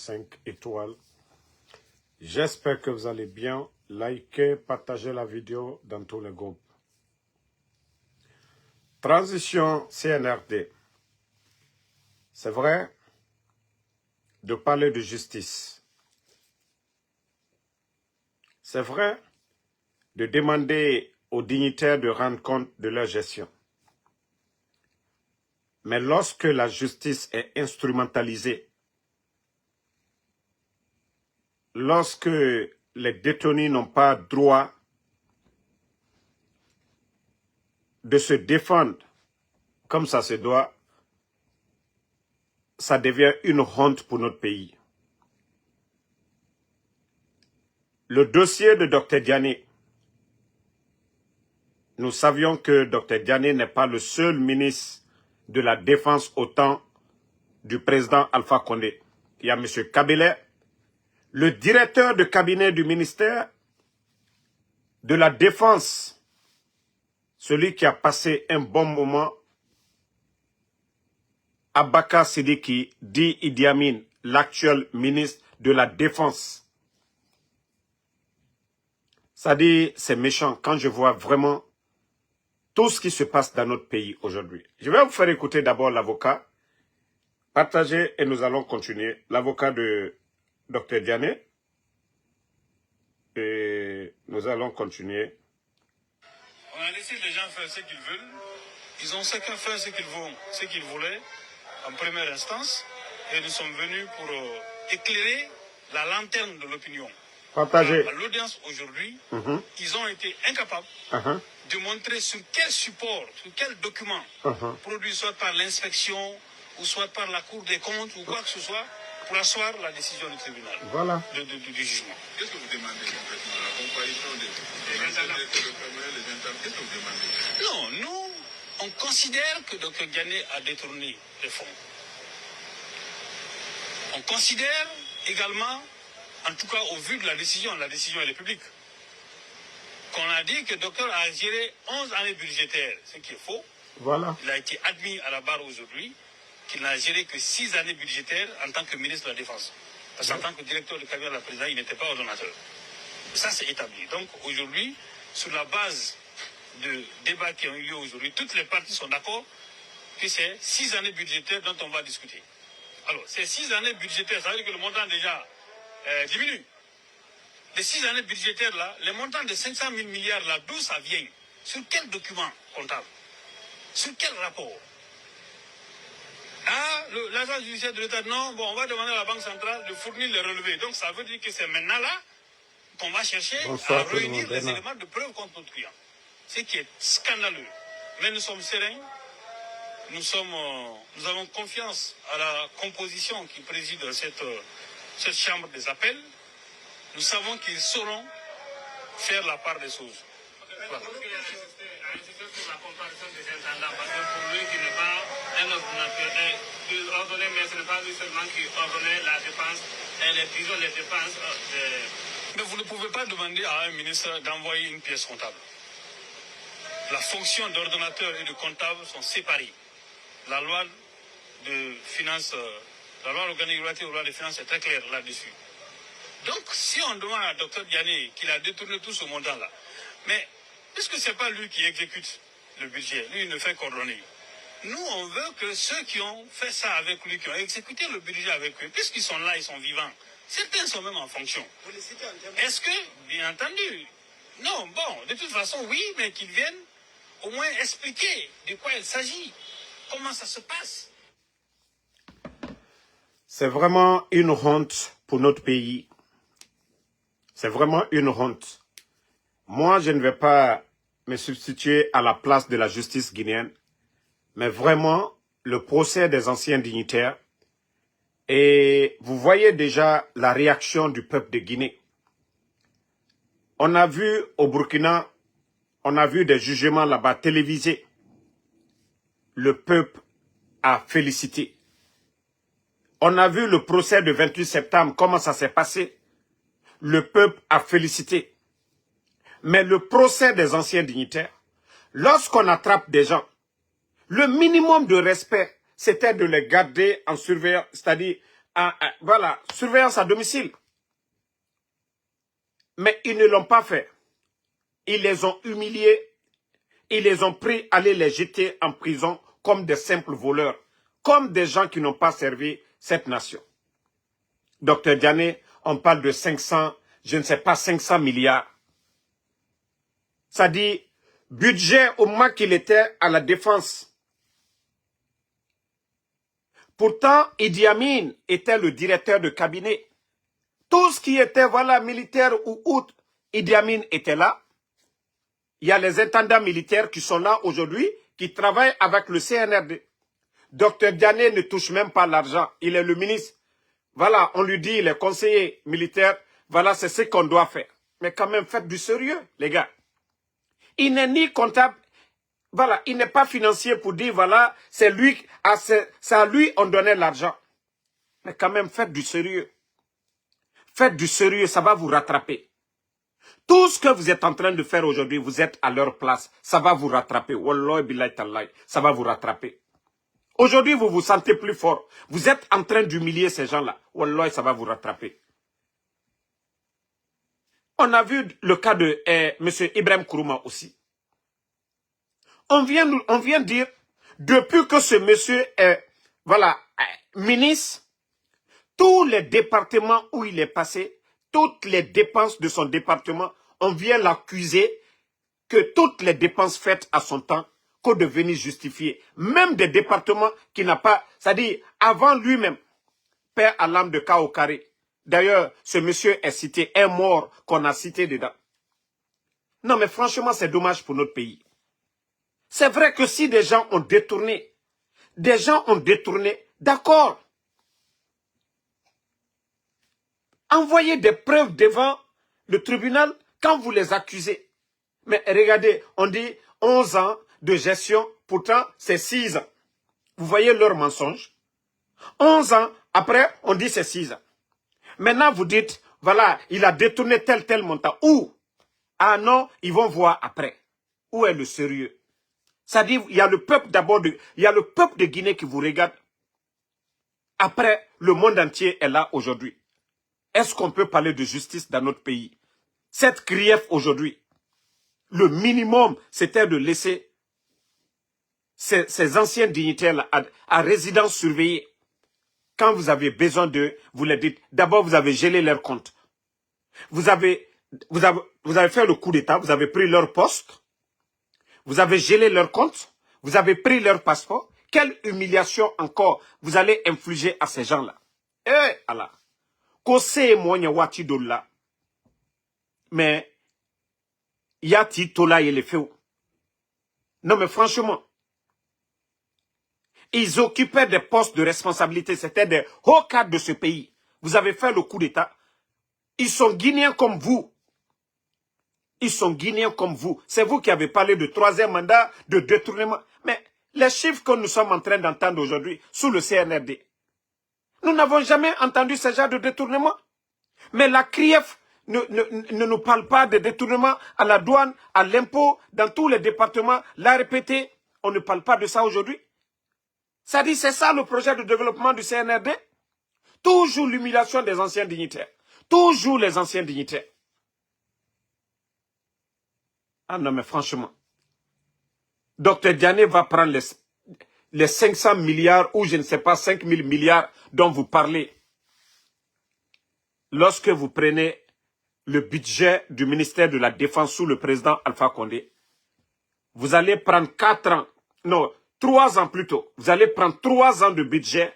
5 étoiles. J'espère que vous allez bien. Likez, partagez la vidéo dans tous les groupes. Transition CNRD. C'est vrai de parler de justice. C'est vrai de demander aux dignitaires de rendre compte de leur gestion. Mais lorsque la justice est instrumentalisée, lorsque les détenus n'ont pas droit de se défendre comme ça se doit, ça devient une honte pour notre pays. Le dossier de Dr Diané, nous savions que Dr Diané n'est pas le seul ministre de la Défense au temps du président Alpha Condé. Il y a M. Kabila, le directeur de cabinet du ministère de la Défense, celui qui a passé un bon moment, Abaka Sidiki, dit Idi Amin, l'actuel ministre de la Défense. Ça dit, c'est méchant quand je vois vraiment tout ce qui se passe dans notre pays aujourd'hui. Je vais vous faire écouter d'abord l'avocat, partager et nous allons continuer. L'avocat de Dr Diané. Et nous allons continuer. On a laissé les gens faire ce qu'ils veulent. Ils ont chacun fait ce qu'ils voulaient en première instance. Et nous sommes venus pour éclairer la lanterne de l'opinion. Partagez. À l'audience aujourd'hui, ils ont été incapables de montrer sur quel support, sur quel document, produit soit par l'inspection ou soit par la Cour des comptes ou quoi que ce soit, pour asseoir la décision du tribunal, voilà. du jugement. Qu'est-ce que vous demandez concrètement? La comparution qu'est-ce que vous demandez? Non, nous, on considère que Dr Diané a détourné les fonds. On considère également, en tout cas au vu de la décision elle est publique, qu'on a dit que le docteur a géré 11 années budgétaires, ce qui est faux. Voilà. Il a été admis à la barre aujourd'hui qu'il n'a géré que 6 années budgétaires en tant que ministre de la Défense. Parce qu'en tant que directeur de cabinet de la présidence, il n'était pas ordonnateur. Ça, c'est établi. Donc aujourd'hui, sur la base de débats qui ont eu lieu aujourd'hui, toutes les parties sont d'accord que c'est 6 années budgétaires dont on va discuter. Alors, ces 6 années budgétaires, ça veut dire que le montant déjà diminue. Les 6 années budgétaires là, les montants de 500 000 milliards là, d'où ça vient? Sur quel document comptable? Sur quel rapport? Ah, l'agence judiciaire de l'État, non, bon, on va demander à la Banque centrale de fournir les relevés. Donc ça veut dire que c'est maintenant là qu'on va chercher à réunir les éléments de preuve contre notre client. Ce qui est scandaleux. Mais nous sommes sereins. Nous avons confiance à la composition qui préside cette chambre des appels. Nous savons qu'ils sauront faire la part des choses. Voilà. La comparaison des intendants, parce que pour lui qui n'est pas un ordonnateur, qui ordonnait, mais ce n'est pas lui seulement qui ordonnait la dépense, les dépenses. Mais vous ne pouvez pas demander à un ministre d'envoyer une pièce comptable. La fonction d'ordonnateur et de comptable sont séparées. La loi de finances, la loi organique relative aux lois de finances est très claire là-dessus. Donc, si on demande à Dr Diané qu'il a détourné tout ce montant-là, mais puisque ce n'est pas lui qui exécute le budget, lui il ne fait qu'ordonner. Nous, on veut que ceux qui ont fait ça avec lui, qui ont exécuté le budget avec lui, puisqu'ils sont là, ils sont vivants, certains sont même en fonction. Vous les citez en termes. Est-ce que, bien entendu, non, bon, de toute façon, oui, mais qu'ils viennent au moins expliquer de quoi il s'agit, comment ça se passe. C'est vraiment une honte pour notre pays. C'est vraiment une honte. Moi, je ne vais pas me substituer à la place de la justice guinéenne, mais vraiment le procès des anciens dignitaires. Et vous voyez déjà la réaction du peuple de Guinée. On a vu au Burkina, on a vu des jugements là-bas télévisés. Le peuple a félicité. On a vu le procès du 28 septembre, comment ça s'est passé. Le peuple a félicité. Mais le procès des anciens dignitaires, lorsqu'on attrape des gens, le minimum de respect, c'était de les garder en surveillance, c'est-à-dire voilà, surveillance à domicile. Mais ils ne l'ont pas fait. Ils les ont humiliés. Ils les ont pris, aller les jeter en prison comme des simples voleurs, comme des gens qui n'ont pas servi cette nation. Docteur Diané, on parle de 500, je ne sais pas, 500 milliards. Ça dit, budget au moment qu'il était à la défense. Pourtant, Idi Amin était le directeur de cabinet. Tout ce qui était, voilà, militaire ou autre, Idi Amin était là. Il y a les intendants militaires qui sont là aujourd'hui, qui travaillent avec le CNRD. Docteur Diané ne touche même pas l'argent. Il est le ministre. Voilà, on lui dit, il est conseiller militaire. Voilà, c'est ce qu'on doit faire. Mais quand même, faites du sérieux, les gars. Il n'est ni comptable. Voilà, il n'est pas financier pour dire, voilà, c'est à lui on donnait l'argent. Mais quand même, faites du sérieux. Faites du sérieux, ça va vous rattraper. Tout ce que vous êtes en train de faire aujourd'hui, vous êtes à leur place. Ça va vous rattraper. Wallahi billahi tallahi, ça va vous rattraper. Aujourd'hui, vous vous sentez plus fort. Vous êtes en train d'humilier ces gens-là. Wallahi, ça va vous rattraper. On a vu le cas de M. Ibrahim Kourouma aussi. On vient dire, depuis que ce monsieur est ministre, tous les départements où il est passé, toutes les dépenses de son département, on vient l'accuser que toutes les dépenses faites à son temps, qu'ont devenu justifiées. Même des départements qui n'a pas, c'est-à-dire avant lui-même, père à l'âme de Kao Carré. D'ailleurs, ce monsieur est cité, un mort qu'on a cité dedans. Non mais franchement, c'est dommage pour notre pays. C'est vrai que si des gens ont détourné, d'accord. Envoyez des preuves devant le tribunal quand vous les accusez. Mais regardez, on dit 11 ans de gestion, pourtant c'est 6 ans. Vous voyez leur mensonge. 11 ans, après on dit c'est 6 ans. Maintenant vous dites, voilà, il a détourné tel montant. Où? Ah non, ils vont voir après. Où est le sérieux? Ça dit, il y a le peuple d'abord, il y a le peuple de Guinée qui vous regarde. Après, le monde entier est là aujourd'hui. Est-ce qu'on peut parler de justice dans notre pays? Cette grief aujourd'hui, le minimum, c'était de laisser ces anciens dignitaires à résidence surveillée. Quand vous avez besoin d'eux, vous les dites, d'abord vous avez gelé leur compte. Vous avez fait le coup d'État, vous avez pris leur poste, vous avez gelé leur compte, vous avez pris leur passeport. Quelle humiliation encore vous allez infliger à ces gens-là? Eh Allah! Mais Yati Tola et les feux. Non mais franchement, ils occupaient des postes de responsabilité, c'était des hauts cadres de ce pays. Vous avez fait le coup d'État. Ils sont guinéens comme vous. Ils sont guinéens comme vous. C'est vous qui avez parlé de 3e mandat, de détournement. Mais les chiffres que nous sommes en train d'entendre aujourd'hui sous le CNRD, nous n'avons jamais entendu ce genre de détournement. Mais la CRIEF ne nous parle pas de détournement à la douane, à l'impôt, dans tous les départements. L'a répété, on ne parle pas de ça aujourd'hui. Ça dit, c'est ça le projet de développement du CNRD. Toujours l'humiliation des anciens dignitaires. Toujours les anciens dignitaires. Ah non, mais franchement, Dr Diané va prendre les 500 milliards ou je ne sais pas, 5 000 milliards dont vous parlez. Lorsque vous prenez le budget du ministère de la Défense sous le président Alpha Condé, vous allez prendre 3 ans plutôt. Vous allez prendre 3 ans de budget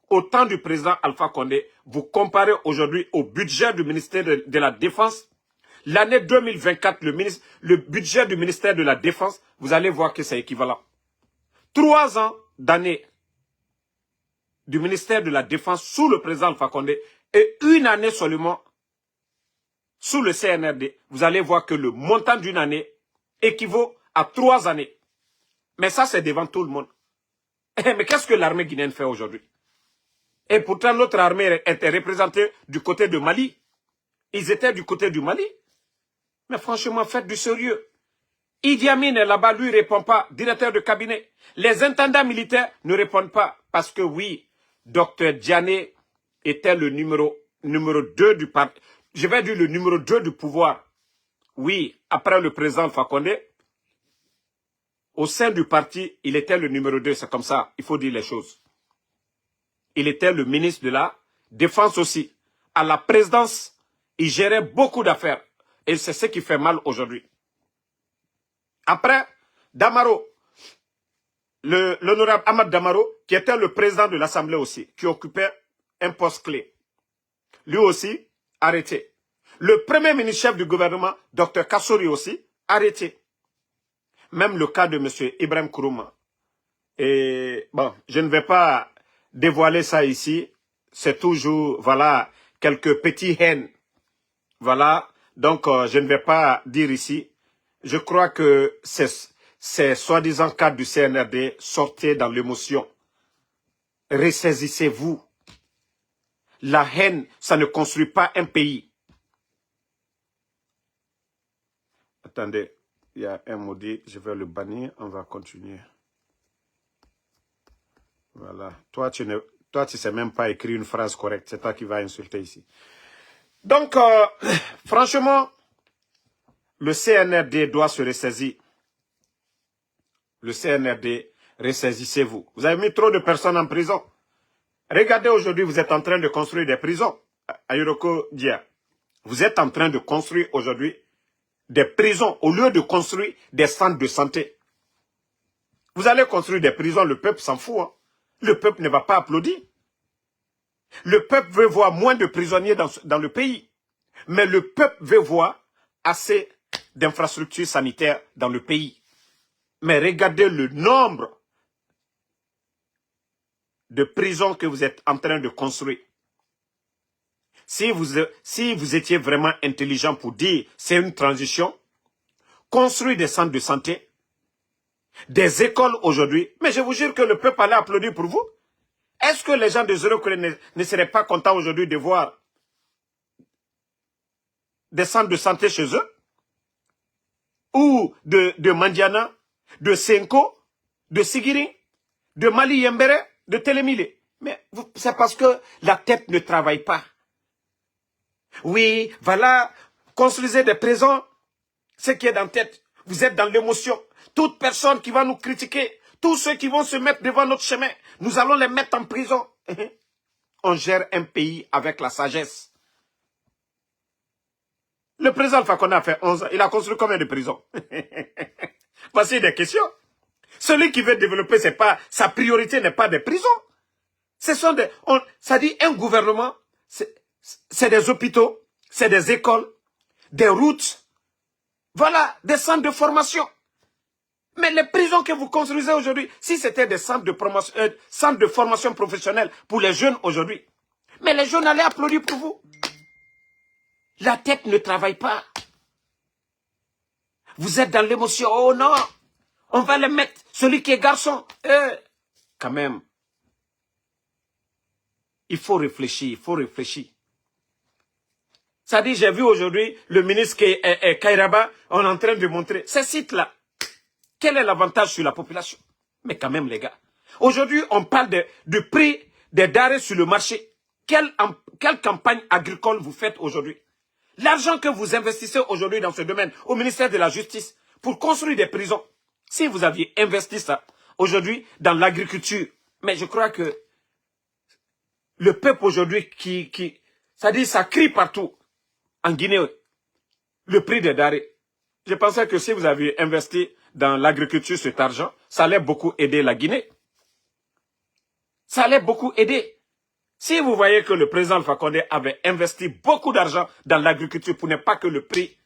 au temps du président Alpha Condé. Vous comparez aujourd'hui au budget du ministère de la Défense. L'année 2024, le budget du ministère de la Défense, vous allez voir que c'est équivalent. 3 ans d'année du ministère de la Défense sous le président Alpha Condé et 1 année seulement sous le CNRD. Vous allez voir que le montant d'une année équivaut à 3 années. Mais ça, c'est devant tout le monde. Mais qu'est-ce que l'armée guinéenne fait aujourd'hui? Et pourtant, notre armée était représentée du côté de Mali. Ils étaient du côté du Mali. Mais franchement, faites du sérieux. Idi Amin est là-bas, lui, ne répond pas. Directeur de cabinet. Les intendants militaires ne répondent pas. Parce que oui, Dr Diané, était le numéro 2 du parti. Je vais dire le numéro 2 du pouvoir. Oui, après le président Alpha Condé, au sein du parti, il était le numéro 2. C'est comme ça, il faut dire les choses. Il était le ministre de la Défense aussi. À la présidence, il gérait beaucoup d'affaires. Et c'est ce qui fait mal aujourd'hui. Après, Damaro, l'honorable Ahmad Damaro, qui était le président de l'Assemblée aussi, qui occupait un poste clé. Lui aussi, arrêté. Le premier ministre-chef du gouvernement, Dr Kassori aussi, arrêté. Même le cas de M. Ibrahim Kourouma. Et bon, je ne vais pas dévoiler ça ici. C'est toujours, voilà, quelques petits haines. Voilà, donc je ne vais pas dire ici. Je crois que ces soi-disant cadres du CNRD sortaient dans l'émotion. Ressaisissez-vous. La haine, ça ne construit pas un pays. Attendez, il y a un maudit, je vais le bannir, on va continuer. Voilà, toi tu sais même pas écrire une phrase correcte, c'est toi qui vas insulter ici. Donc, franchement, le CNRD doit se ressaisir. Le CNRD, ressaisissez-vous. Vous avez mis trop de personnes en prison. Regardez aujourd'hui, vous êtes en train de construire des prisons. Ayuroko Dia, vous êtes en train de construire aujourd'hui des prisons au lieu de construire des centres de santé. Vous allez construire des prisons, le peuple s'en fout. Hein. Le peuple ne va pas applaudir. Le peuple veut voir moins de prisonniers dans le pays. Mais le peuple veut voir assez d'infrastructures sanitaires dans le pays. Mais regardez le nombre de prisons que vous êtes en train de construire. Si vous étiez vraiment intelligent pour dire c'est une transition, construire des centres de santé, des écoles aujourd'hui, mais je vous jure que le peuple allait applaudir pour vous. Est-ce que les gens de Zéro ne seraient pas contents aujourd'hui de voir des centres de santé chez eux? Ou de Mandiana, de Senko, de Sigiri, de Mali Yembere, de Télémilé. Mais c'est parce que la tête ne travaille pas. Oui, voilà, construisez des prisons, ce qui est dans la tête. Vous êtes dans l'émotion. Toute personne qui va nous critiquer, tous ceux qui vont se mettre devant notre chemin, nous allons les mettre en prison. On gère un pays avec la sagesse. Le président Alpha Condé a fait 11 ans. Il a construit combien de prisons? Voici des questions. Celui qui veut développer, sa priorité n'est pas des prisons. Ce sont ça dit un gouvernement, c'est des hôpitaux, c'est des écoles, des routes, voilà, des centres de formation. Mais les prisons que vous construisez aujourd'hui, si c'était des centres de formation professionnelle pour les jeunes aujourd'hui, mais les jeunes allaient applaudir pour vous. La tête ne travaille pas. Vous êtes dans l'émotion. Oh non, on va les mettre. Celui qui est garçon. Quand même. Il faut réfléchir, il faut réfléchir. Ça dit, j'ai vu aujourd'hui le ministre Kairaba, on est en train de montrer ces sites-là. Quel est l'avantage sur la population? Mais quand même, les gars. Aujourd'hui, on parle du prix des denrées sur le marché. Quelle campagne agricole vous faites aujourd'hui? L'argent que vous investissez aujourd'hui dans ce domaine, au ministère de la Justice, pour construire des prisons, si vous aviez investi ça aujourd'hui dans l'agriculture, mais je crois que le peuple aujourd'hui ça crie partout. En Guinée, le prix des denrées. Je pensais que si vous aviez investi dans l'agriculture cet argent, ça allait beaucoup aider la Guinée. Ça allait beaucoup aider. Si vous voyez que le président Alpha Condé avait investi beaucoup d'argent dans l'agriculture pour ne pas que le prix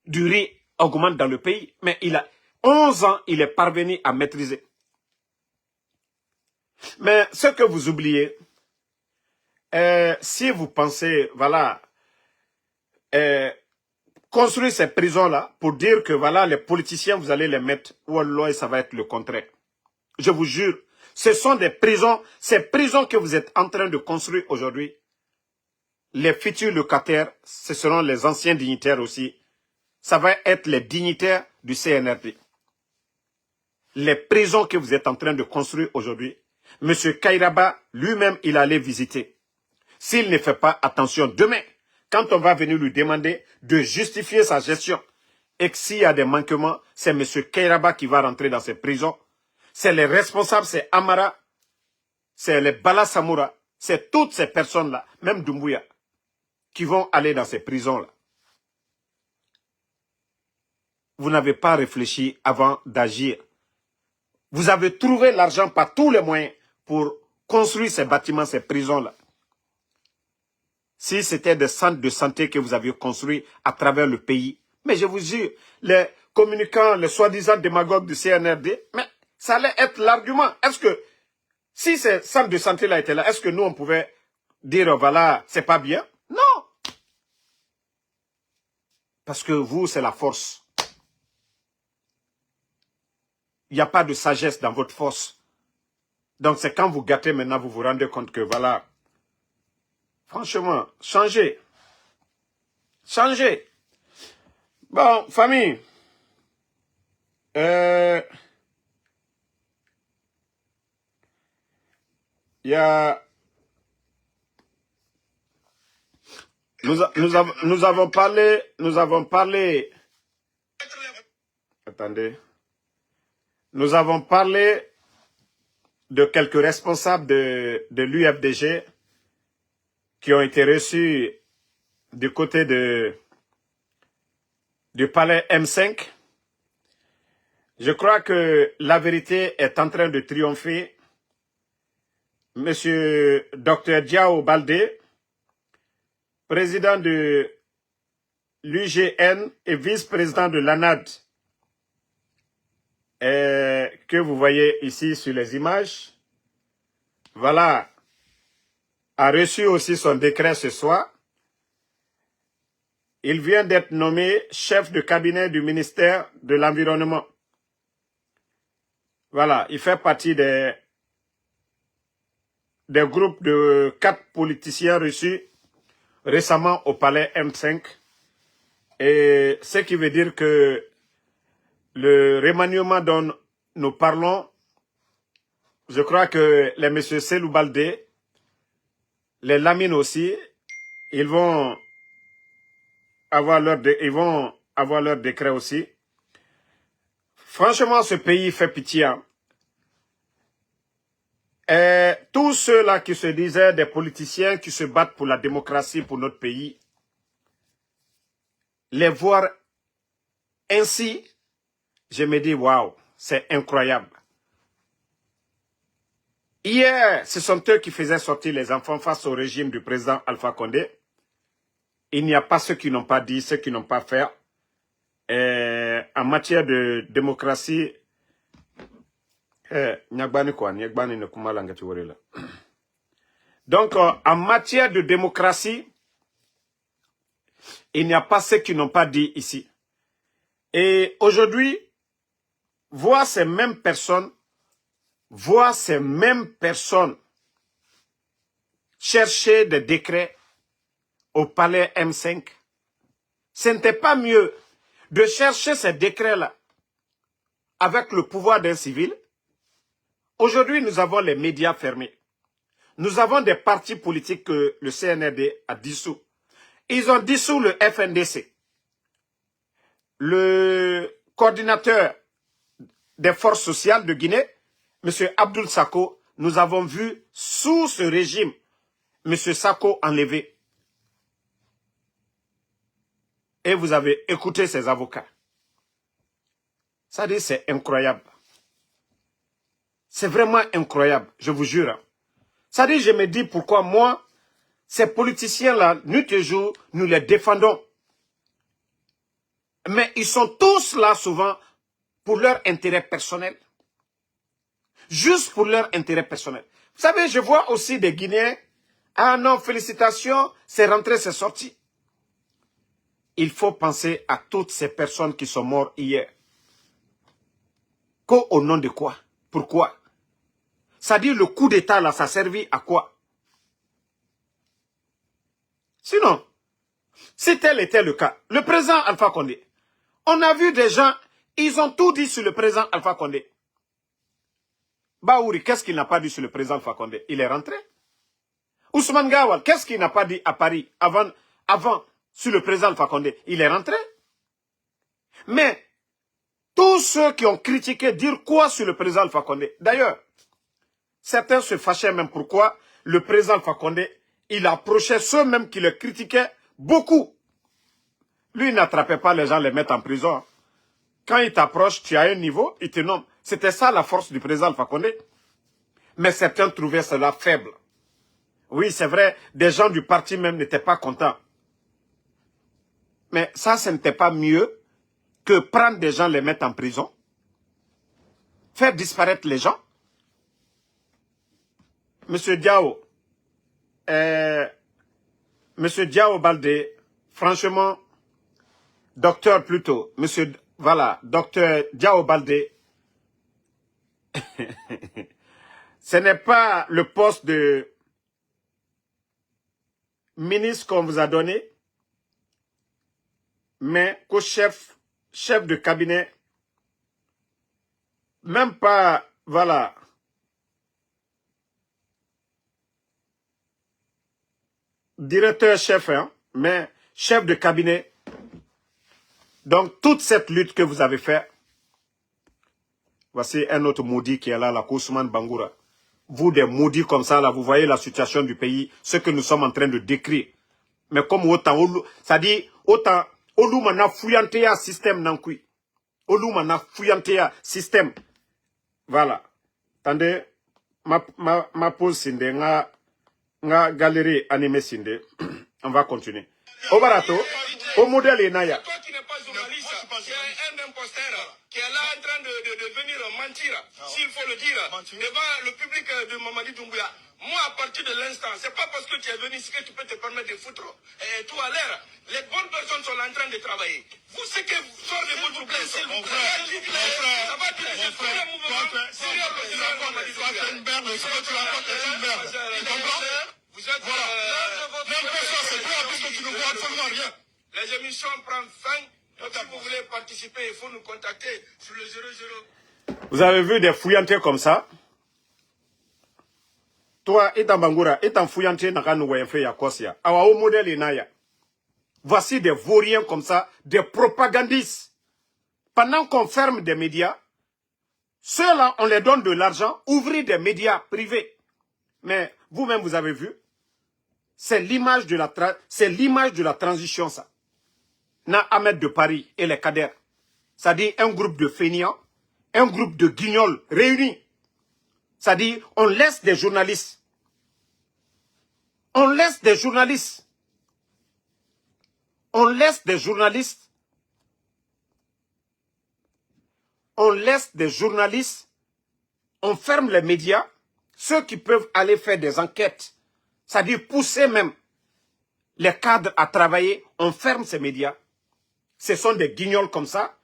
du riz augmente dans le pays, mais il a 11 ans, il est parvenu à maîtriser. Mais ce que vous oubliez, si vous pensez, voilà, construire ces prisons-là pour dire que, voilà, les politiciens, vous allez les mettre, wallah, ça va être le contraire. Je vous jure, ce sont des prisons, ces prisons que vous êtes en train de construire aujourd'hui, les futurs locataires, ce seront les anciens dignitaires aussi. Ça va être les dignitaires du CNRD. Les prisons que vous êtes en train de construire aujourd'hui, M. Kairaba, lui-même, il allait visiter. s'il ne fait pas attention demain, quand on va venir lui demander de justifier sa gestion, et que s'il y a des manquements, c'est M. Kairaba qui va rentrer dans ces prisons, c'est les responsables, c'est Amara, c'est les Bala Samoura, c'est toutes ces personnes-là, même Doumbouya, qui vont aller dans ces prisons-là. Vous n'avez pas réfléchi avant d'agir. Vous avez trouvé l'argent par tous les moyens pour construire ces bâtiments, ces prisons-là. Si c'était des centres de santé que vous aviez construits à travers le pays, mais je vous jure, les communicants, les soi-disant démagogues du CNRD, mais ça allait être l'argument. Est-ce que, si ces centres de santé-là étaient là, est-ce que nous, on pouvait dire, voilà, c'est pas bien? Non. Parce que vous, c'est la force. Il n'y a pas de sagesse dans votre force. Donc c'est quand vous gâtez maintenant, vous vous rendez compte que voilà. Franchement, changez. Changez. Bon, famille. Il y a... Nous avons parlé... Attendez. Nous avons parlé de quelques responsables de l'UFDG qui ont été reçus du côté du palais M5. Je crois que la vérité est en train de triompher. Monsieur Dr Diao Baldé, président de l'UGN et vice-président de l'ANAD, que vous voyez ici sur les images, voilà, a reçu aussi son décret ce soir. Il vient d'être nommé chef de cabinet du ministère de l'Environnement. Voilà, il fait partie des groupes de 4 politiciens reçus récemment au palais M5. Et ce qui veut dire que le remaniement dont nous parlons, je crois que les messieurs Selou Baldé, les Lamine aussi, ils vont avoir leur décret aussi. Franchement, ce pays fait pitié. Hein. Et tous ceux-là qui se disaient des politiciens qui se battent pour la démocratie, pour notre pays, les voir ainsi, je me dis, waouh, c'est incroyable. Hier, ce sont eux qui faisaient sortir les enfants face au régime du président Alpha Condé. Il n'y a pas ceux qui n'ont pas dit, ceux qui n'ont pas fait. En matière de démocratie, donc en matière de démocratie, il n'y a pas ceux qui n'ont pas dit ici. Et aujourd'hui, voir ces mêmes personnes chercher des décrets au palais M5, ce n'était pas mieux de chercher ces décrets-là avec le pouvoir d'un civil. Aujourd'hui, nous avons les médias fermés. Nous avons des partis politiques que le CNRD a dissous. Ils ont dissous le FNDC. Le coordinateur des forces sociales de Guinée, M. Abdoul Sako, nous avons vu sous ce régime, M. Sako enlevé. Et vous avez écouté ses avocats. Ça dit, c'est incroyable. C'est vraiment incroyable, je vous jure. Ça dit, je me dis pourquoi moi, ces politiciens-là, nuit et jour, nous les défendons. Mais ils sont tous là souvent pour leur intérêt personnel. Juste pour leur intérêt personnel. Vous savez, je vois aussi des Guinéens. Ah non, félicitations, c'est rentré, c'est sorti. Il faut penser à toutes ces personnes qui sont mortes hier. Au nom de quoi? Pourquoi? Ça dit le coup d'État là, ça servit à quoi? Sinon, si tel était le cas, le président Alpha Condé, on a vu des gens, ils ont tout dit sur le président Alpha Condé. Baouri, qu'est-ce qu'il n'a pas dit sur le président Alpha Condé? Il est rentré. Ousmane Gawal, qu'est-ce qu'il n'a pas dit à Paris avant, sur le président Alpha Condé? Il est rentré. Mais, tous ceux qui ont critiqué, dire quoi sur le président Alpha Condé? D'ailleurs, certains se fâchaient même pourquoi le président Alpha Condé, il approchait ceux même qui le critiquaient beaucoup. Lui, il n'attrapait pas les gens, les mettre en prison. Quand il t'approche, tu as un niveau, il te nomme. C'était ça la force du président Alpha Condé. Mais certains trouvaient cela faible. Oui, c'est vrai, des gens du parti même n'étaient pas contents. Mais ça, ce n'était pas mieux que prendre des gens, les mettre en prison, faire disparaître les gens. Monsieur Diao, Monsieur Diao Baldé, franchement, docteur plutôt, Monsieur, voilà, docteur Diao Baldé, ce n'est pas le poste de ministre qu'on vous a donné, mais qu'au chef de cabinet, même pas, voilà, directeur-chef, hein, mais chef de cabinet. Donc, toute cette lutte que vous avez faite, voici un autre maudit qui est là, la Ousmane Bangoura. Vous, des maudits comme ça, là, vous voyez la situation du pays, ce que nous sommes en train de décrire. Mais comme autant, ça dit, autant, Olu mana fouillante à système nankui. Olu mana fouillante à système. Voilà. Attendez, ma pause sinde, nga galerie animée sinde. On va continuer. Au barato, au modèle Enaya. Toi qui n'es pas journaliste, qui est un imposteur, qui est là en train de venir mentir, s'il faut le dire, devant le public de Mamadi Doumbouya. Moi, à partir de l'instant, c'est pas parce que tu es venu ici que tu peux te permettre de foutre tout à l'air. Les bonnes personnes sont là en train de travailler. Vous, ce que vous sortez de votre place, s'il vous plaît, ça va diriger tout le mouvement. C'est une merde, ce que tu racontes est une merde. Tu comprends? Vous êtes même personne, c'est toi, puisque tu ne vois absolument rien. Les émissions prennent fin. Donc, si vous voulez participer, il faut nous contacter sur le 00. Vous avez vu des fouillantés comme ça? Toi, et Bangura, et fouillanté n'a nous fait Yakosia. Awa au modèle Enaya. Voici des vauriens comme ça, des propagandistes. Pendant qu'on ferme des médias, ceux-là, on les donne de l'argent, ouvrir des médias privés. Mais vous-même, vous avez vu, c'est l'image de la transition, ça. Na Ahmed de Paris et les cadres. C'est-à-dire un groupe de fainéants, un groupe de guignols réunis. C'est-à-dire, on laisse des journalistes. On laisse des journalistes. On laisse des journalistes. On laisse des journalistes. On ferme les médias. Ceux qui peuvent aller faire des enquêtes. C'est-à-dire pousser même les cadres à travailler. On ferme ces médias. Ce sont des guignols comme ça,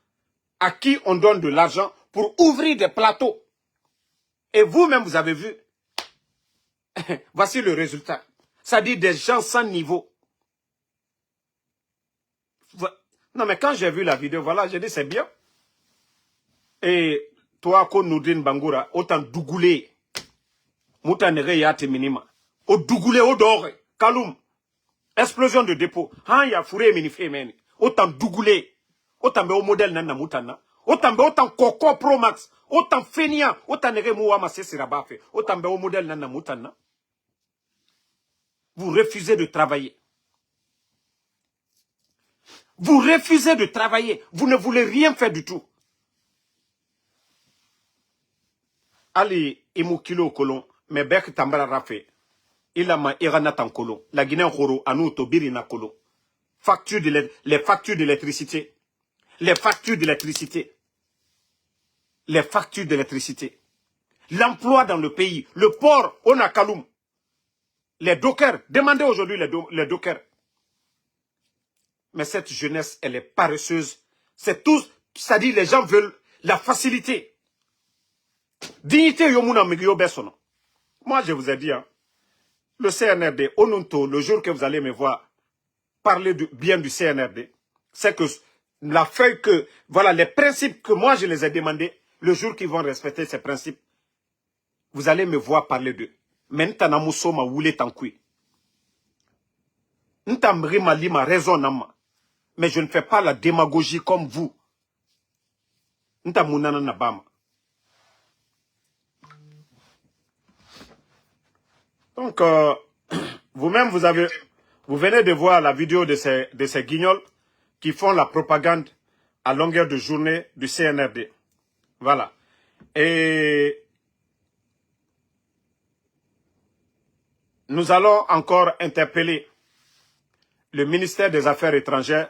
à qui on donne de l'argent pour ouvrir des plateaux. Et vous-même, vous avez vu. Voici le résultat. Ça dit des gens sans niveau. Non, mais quand j'ai vu la vidéo, voilà, j'ai dit c'est bien. Et toi, Noudine Bangoura, autant dougoulé. Moutanere yate minima. Au dougoulé, au dore. Kaloum. Explosion de dépôt. Han ya fouré minifé meni. Autant dougoulé. Autant be au modèle nana moutana. Autant Coco Pro Max. Autant Fenia, autant nere mouama se sirabafe, autant be au modèle nana moutana. Vous refusez de travailler. Vous refusez de travailler. Vous ne voulez rien faire du tout. Ali imukilo kolon, mais bek tambara rafe. Il a ma iranat en kolon. La Guinée Horo, anou tobiri na kolon. Les factures d'électricité. Les factures d'électricité. Les factures d'électricité. L'emploi dans le pays. Le port, on a Kaloum. Les dockers. Demandez aujourd'hui les dockers. Mais cette jeunesse, elle est paresseuse. C'est tout. C'est-à-dire, les gens veulent la facilité. Dignité yomuna migyo besono. Moi, je vous ai dit, hein, le CNRD, Onunto, le jour que vous allez me voir parler bien du CNRD, c'est que la feuille que, voilà, les principes que moi je les ai demandés, le jour qu'ils vont respecter ces principes, vous allez me voir parler d'eux. Maintenant, Moussoma Woulé Tankoui. Ntamri Malima raisonnamment. Mais je ne fais pas la démagogie comme vous. Ntamunana Nabama. Donc, vous-même, vous venez de voir la vidéo de ces guignols qui font la propagande à longueur de journée du CNRD. Voilà. Et nous allons encore interpeller le ministère des Affaires étrangères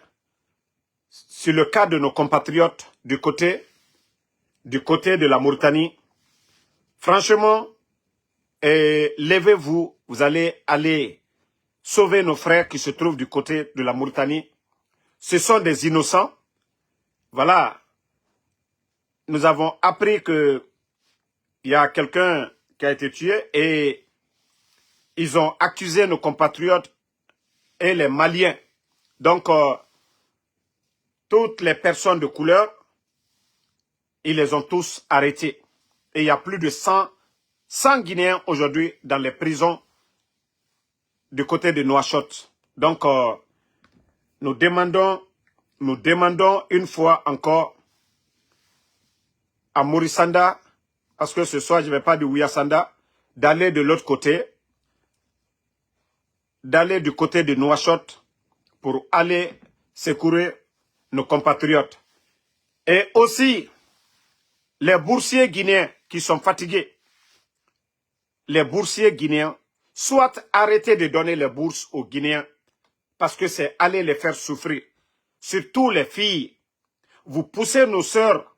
sur le cas de nos compatriotes du côté de la Mauritanie. Franchement, levez-vous, vous allez aller sauver nos frères qui se trouvent du côté de la Mauritanie. Ce sont des innocents. Voilà. Nous avons appris qu'il y a quelqu'un qui a été tué et ils ont accusé nos compatriotes et les Maliens. Donc, toutes les personnes de couleur, ils les ont tous arrêtés. Et il y a plus de 100 Guinéens aujourd'hui dans les prisons du côté de Nouakchott. Donc, nous demandons une fois encore à Mourisanda, parce que ce soir je ne vais pas du Ouyasanda, d'aller de l'autre côté, d'aller du côté de Nouakchott pour aller secourir nos compatriotes. Et aussi, les boursiers guinéens qui sont fatigués, les boursiers guinéens, soit arrêtez de donner les bourses aux Guinéens, parce que c'est aller les faire souffrir. Surtout les filles, vous poussez nos sœurs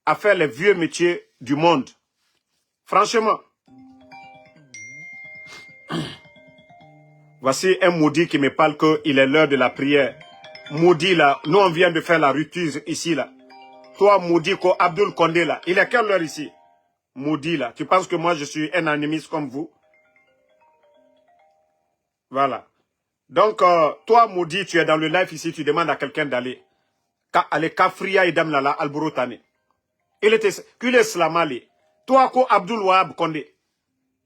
à faire les vieux métiers du monde. Franchement. Voici un maudit qui me parle qu'il est l'heure de la prière. Maudit là, nous on vient de faire la rupture ici là. Toi maudit ko Abdul Condé là, il est quelle heure ici? Maudit là, tu penses que moi je suis un animiste comme vous? Voilà. Donc toi maudit, tu es dans le live ici, tu demandes à quelqu'un d'aller. Allez Kafria et Damlala Alborotane. Il était qu'il est slamali. Toi ko Abdul Wahab Condé.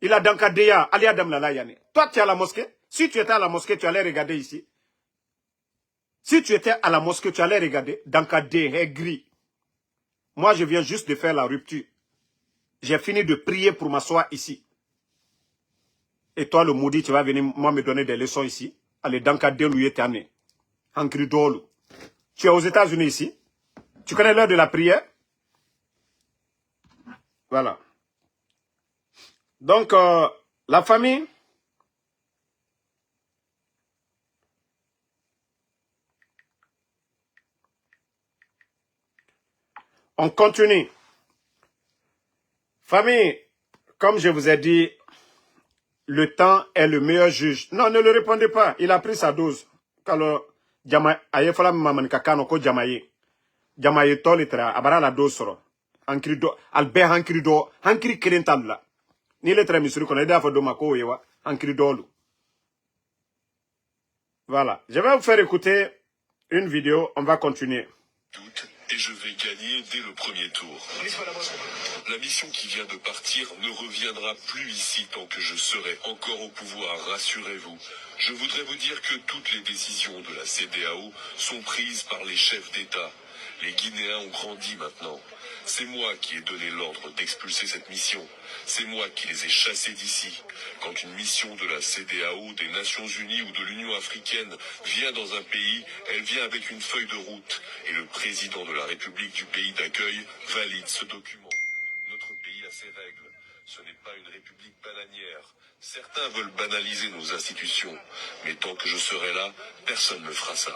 Il a Dankadeya, Ali Adamlala Yane. Toi tu es à la mosquée? Si tu étais à la mosquée, tu allais regarder ici. Si tu étais à la mosquée, tu allais regarder. Dankadé est gris. Moi, je viens juste de faire la rupture. J'ai fini de prier pour m'asseoir ici. Et toi, le maudit, tu vas venir moi me donner des leçons ici. Allez, Dankadé Louyetane. Ankri Dolo. Tu es aux États-Unis ici. Tu connais l'heure de la prière? Voilà. Donc, la famille... On continue. Famille, comme je vous ai dit, le temps est le meilleur juge. Non, ne le répondez pas. Il a pris sa dose. Alors, Jamaye tolitra, abara la dose soro. Ankrido, Albert Ankrido, Ankri Kerentalla. Ni le très misuru qu'on a déjà fait de Mako Yewa, Ankridolu. Voilà. Je vais vous faire écouter une vidéo. On va continuer. Et je vais gagner dès le premier tour. La mission qui vient de partir ne reviendra plus ici tant que je serai encore au pouvoir, rassurez-vous. Je voudrais vous dire que toutes les décisions de la CEDEAO sont prises par les chefs d'État. Les Guinéens ont grandi maintenant. C'est moi qui ai donné l'ordre d'expulser cette mission. C'est moi qui les ai chassés d'ici. Quand une mission de la CEDEAO, des Nations Unies ou de l'Union africaine vient dans un pays, elle vient avec une feuille de route. Et le président de la République du pays d'accueil valide ce document. Notre pays a ses règles. Ce n'est pas une république bananière. Certains veulent banaliser nos institutions. Mais tant que je serai là, personne ne fera ça.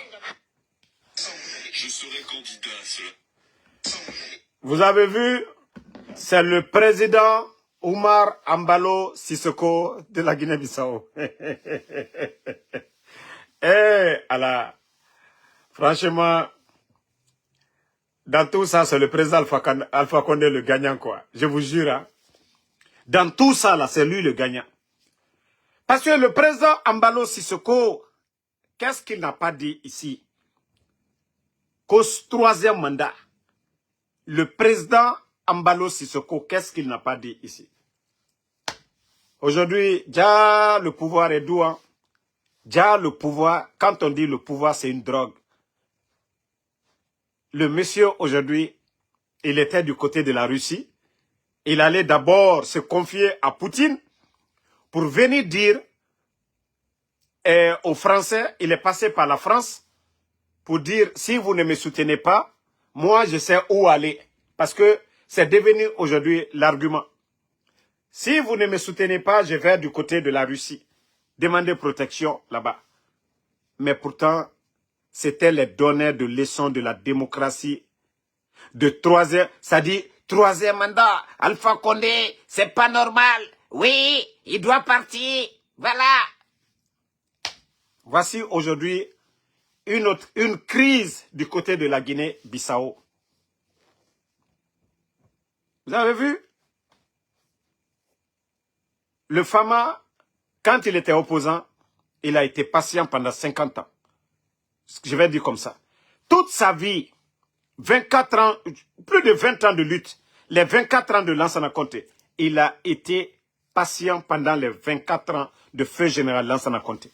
Je serai candidat à cela. Vous avez vu, c'est le président Oumar Ambalo Sissoko de la Guinée-Bissau. Alors, franchement, dans tout ça, c'est le président Alpha Condé le gagnant, quoi. Je vous jure, hein. Dans tout ça, là, c'est lui le gagnant. Parce que le président Ambalo Sissoko, qu'est-ce qu'il n'a pas dit ici? Qu'au troisième mandat, le président Ambalo Sissoko, qu'est-ce qu'il n'a pas dit ici? Aujourd'hui, déjà, le pouvoir est doux. Hein? Déjà, le pouvoir, quand on dit le pouvoir, c'est une drogue. Le monsieur, aujourd'hui, il était du côté de la Russie. Il allait d'abord se confier à Poutine pour venir dire aux Français, il est passé par la France pour dire, si vous ne me soutenez pas, moi, je sais où aller. Parce que c'est devenu aujourd'hui l'argument. Si vous ne me soutenez pas, je vais du côté de la Russie. Demander protection là-bas. Mais pourtant, c'était les donneurs de leçons de la démocratie. De troisième, ça dit troisième mandat. Alpha Condé, c'est pas normal. Oui, il doit partir. Voilà. Voici aujourd'hui une crise du côté de la Guinée-Bissau. Vous avez vu? Le Fama, quand il était opposant, il a été patient pendant 50 ans. Je vais dire comme ça. Toute sa vie, 24 ans, plus de 20 ans de lutte, les 24 ans de Lansana Conté, il a été patient pendant les 24 ans de feu général Lansana Conté.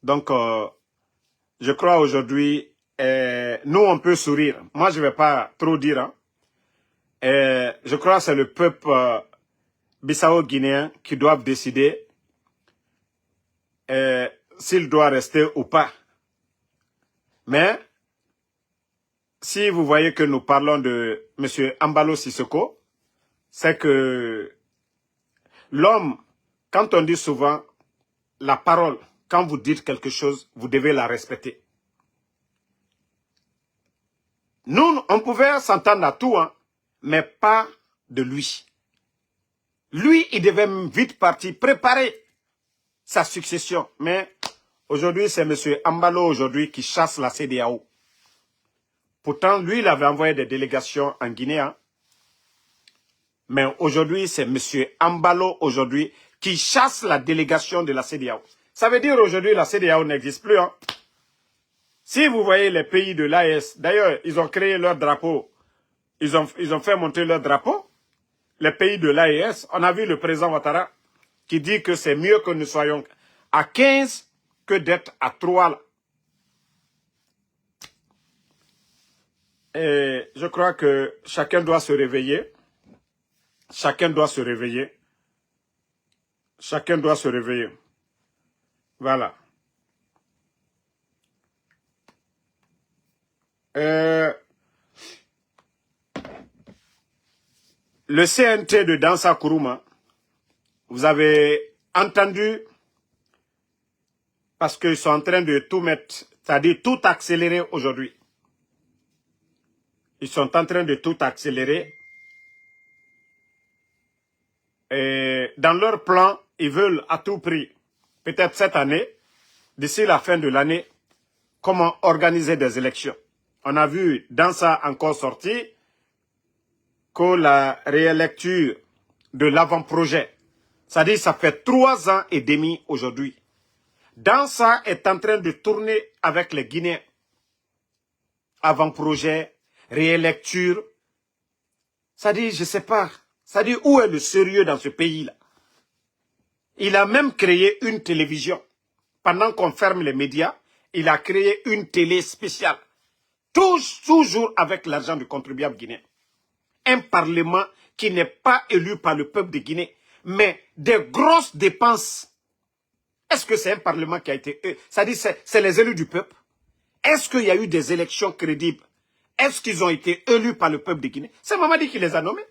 Donc, je crois aujourd'hui, nous on peut sourire. Moi, je ne vais pas trop dire. Hein. Je crois que c'est le peuple bissau-guinéen qui doit décider s'il doit rester ou pas. Mais, si vous voyez que nous parlons de M. Embalo Sissoko, c'est que l'homme, quand on dit souvent la parole, quand vous dites quelque chose, vous devez la respecter. Nous, on pouvait s'entendre à tout, hein, mais pas de lui. Lui, il devait vite partir, préparer sa succession. Mais aujourd'hui, c'est M. Embalo aujourd'hui qui chasse la CEDEAO. Pourtant, lui, il avait envoyé des délégations en Guinée. Hein. Mais aujourd'hui, c'est M. Embalo aujourd'hui qui chasse la délégation de la CEDEAO. Ça veut dire aujourd'hui, la CEDEAO n'existe plus. Hein. Si vous voyez les pays de l'AES, d'ailleurs, ils ont créé leur drapeau. Ils ont fait monter leur drapeau. Les pays de l'AES, on a vu le président Ouattara qui dit que c'est mieux que nous soyons à 15 que d'être à 3 là. Et je crois que chacun doit se réveiller. Chacun doit se réveiller. Chacun doit se réveiller. Voilà. Le CNT de Dansa Kourouma, vous avez entendu, parce qu'ils sont en train de tout mettre, c'est-à-dire tout accélérer aujourd'hui. Ils sont en train de tout accélérer. Et dans leur plan, ils veulent à tout prix, peut-être cette année, d'ici la fin de l'année, comment organiser des élections. On a vu dans ça encore sorti que la réélecture de l'avant-projet, c'est-à-dire ça fait 3 ans et demi aujourd'hui. Dans ça est en train de tourner avec les Guinéens. Avant-projet, réélecture. C'est-à-dire, je ne sais pas, c'est-à-dire où est le sérieux dans ce pays-là? Il a même créé une télévision. Pendant qu'on ferme les médias, il a créé une télé spéciale. Toujours avec l'argent du contribuable guinéen. Un parlement qui n'est pas élu par le peuple de Guinée, mais des grosses dépenses. Est-ce que c'est un parlement qui a été... C'est-à-dire, c'est les élus du peuple. Est-ce qu'il y a eu des élections crédibles? Est-ce qu'ils ont été élus par le peuple de Guinée? C'est Mamadi qui les a nommés.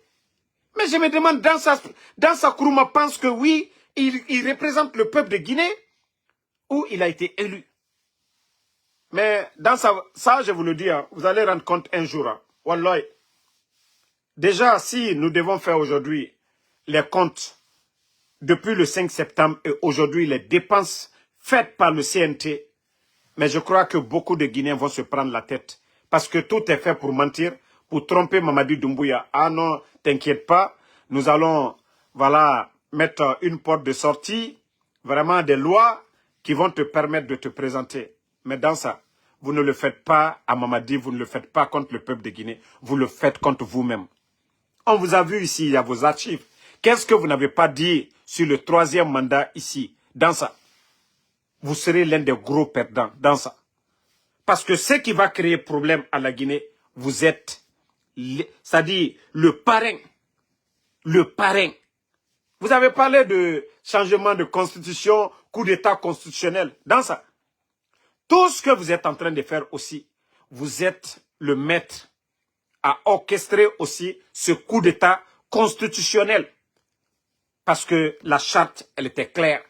Mais je me demande, dans sa Kourouma pense que oui, il représente le peuple de Guinée ou il a été élu. Mais dans ça, je vous le dis, hein, vous allez rendre compte un jour. Hein, Wallahi. Déjà, si nous devons faire aujourd'hui les comptes depuis le 5 septembre et aujourd'hui les dépenses faites par le CNT, mais je crois que beaucoup de Guinéens vont se prendre la tête. Parce que tout est fait pour mentir, pour tromper Mamadi Doumbouya. Ah non, t'inquiète pas, nous allons voilà, mettre une porte de sortie, vraiment des lois qui vont te permettre de te présenter. Mais dans ça, vous ne le faites pas à Mamadi, vous ne le faites pas contre le peuple de Guinée, vous le faites contre vous-même. On vous a vu ici, il y a vos archives. Qu'est-ce que vous n'avez pas dit sur le 3e mandat ici, dans ça. Vous serez l'un des gros perdants dans ça. Parce que ce qui va créer problème à la Guinée, vous êtes, c'est-à-dire le parrain. Le parrain. Vous avez parlé de changement de constitution, coup d'état constitutionnel, dans ça. Tout ce que vous êtes en train de faire aussi, vous êtes le maître à orchestrer aussi ce coup d'état constitutionnel. Parce que la charte, elle était claire.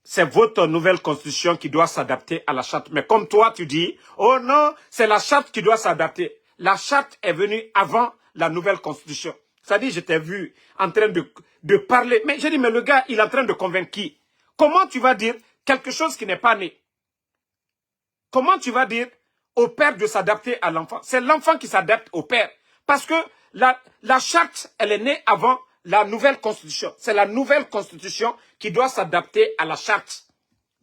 C'est votre nouvelle constitution qui doit s'adapter à la charte. Mais comme toi, tu dis, oh non, c'est la charte qui doit s'adapter. La charte est venue avant la nouvelle constitution. C'est-à-dire, je t'ai vu en train de parler. Mais j'ai dit, mais le gars, il est en train de convaincre qui? Comment tu vas dire quelque chose qui n'est pas né? Comment tu vas dire au père de s'adapter à l'enfant? C'est l'enfant qui s'adapte au père. Parce que la charte, elle est née avant la nouvelle constitution. C'est la nouvelle constitution qui doit s'adapter à la charte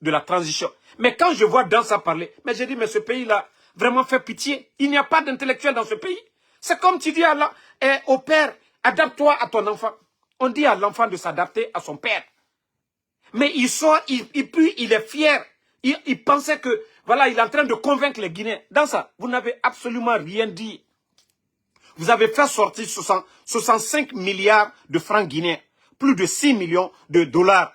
de la transition. Mais quand je vois Dansa parler, mais j'ai dit, mais ce pays-là, vraiment fait pitié. Il n'y a pas d'intellectuel dans ce pays. C'est comme tu dis au père, adapte-toi à ton enfant. On dit à l'enfant de s'adapter à son père. Mais il sort, il est fier. Il pensait que, voilà, il est en train de convaincre les Guinéens. Dans ça, vous n'avez absolument rien dit. Vous avez fait sortir 65 milliards de francs guinéens, plus de 6 millions de dollars.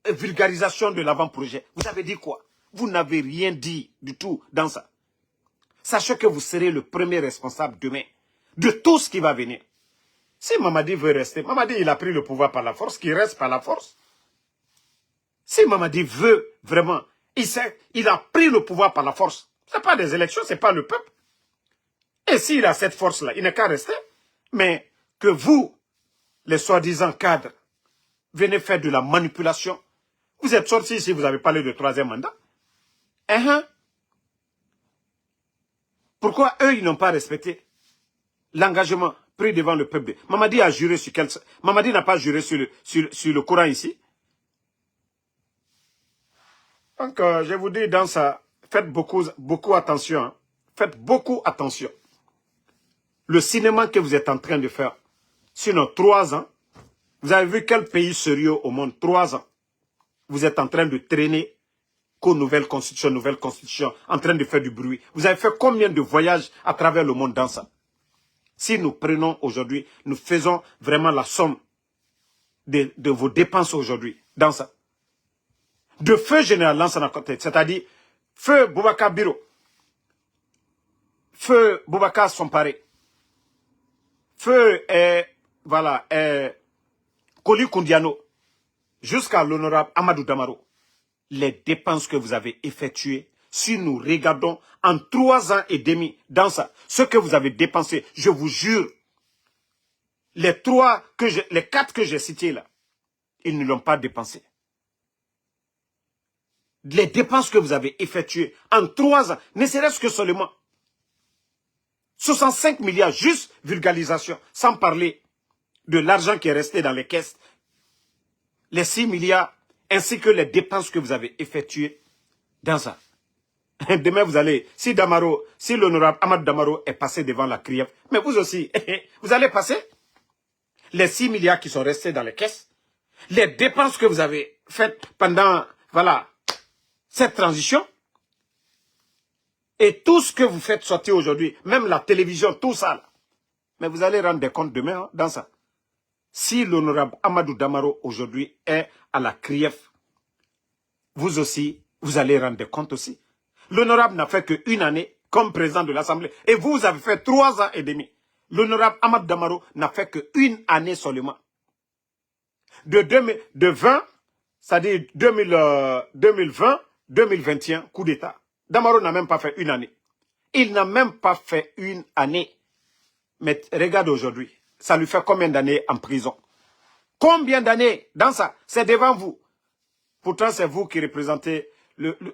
Vulgarisation de l'avant-projet. Vous avez dit quoi? Vous n'avez rien dit du tout dans ça. Sachez que vous serez le premier responsable demain de tout ce qui va venir. Si Mamadi veut rester, Mamadi il a pris le pouvoir par la force, qu'il reste par la force. Si Mamadi veut vraiment, il a pris le pouvoir par la force. Ce n'est pas des élections, ce n'est pas le peuple. Et s'il a cette force-là, il n'est qu'à rester. Mais que vous, les soi-disant cadres, venez faire de la manipulation. Vous êtes sortis ici, vous avez parlé de troisième mandat. Pourquoi eux, ils n'ont pas respecté l'engagement pris devant le peuple? Mamadi a juré sur quel... Mamadi n'a pas juré sur le Coran ici. Donc, je vous dis dans ça, faites beaucoup attention. Hein. Faites beaucoup attention. Le cinéma que vous êtes en train de faire, sinon 3 ans, vous avez vu quel pays sérieux au monde, 3 ans. Vous êtes en train de traîner qu'aux nouvelle constitution, en train de faire du bruit. Vous avez fait combien de voyages à travers le monde dans ça? Si nous prenons aujourd'hui, nous faisons vraiment la somme de vos dépenses aujourd'hui dans ça. De feu général Lansana Conté, c'est-à-dire feu Boubacar Biro, feu Boubacar Somparé, feu Koli Koundiano, jusqu'à l'honorable Amadou Damaro. Les dépenses que vous avez effectuées, si nous regardons en 3 ans et demi dans ça, ce que vous avez dépensé, je vous jure, les 4 que j'ai cités là, ils ne l'ont pas dépensé. Les dépenses que vous avez effectuées en 3 ans, ne serait-ce que seulement 65 milliards, juste vulgarisation, sans parler de l'argent qui est resté dans les caisses, les 6 milliards, ainsi que les dépenses que vous avez effectuées dans ça. Demain, vous allez, si l'honorable Ahmad Damaro est passé devant la CRIEF, mais vous aussi, vous allez passer les 6 milliards qui sont restés dans les caisses, les dépenses que vous avez faites pendant, voilà, cette transition, et tout ce que vous faites sortir aujourd'hui, même la télévision, tout ça, là. Mais vous allez rendre des comptes demain hein, dans ça. Si l'honorable Amadou Damaro aujourd'hui est à la CRIEF, vous aussi, vous allez rendre des comptes aussi. L'honorable n'a fait qu'1 année comme président de l'Assemblée. Et vous avez fait 3 ans et demi. L'honorable Amadou Damaro n'a fait qu'1 année seulement. De 20, c'est-à-dire 2020, 2021, coup d'État. Damaro n'a même pas fait 1 année. Il n'a même pas fait 1 année. Mais regarde aujourd'hui, ça lui fait combien d'années en prison? Combien d'années dans ça? C'est devant vous. Pourtant, c'est vous qui représentez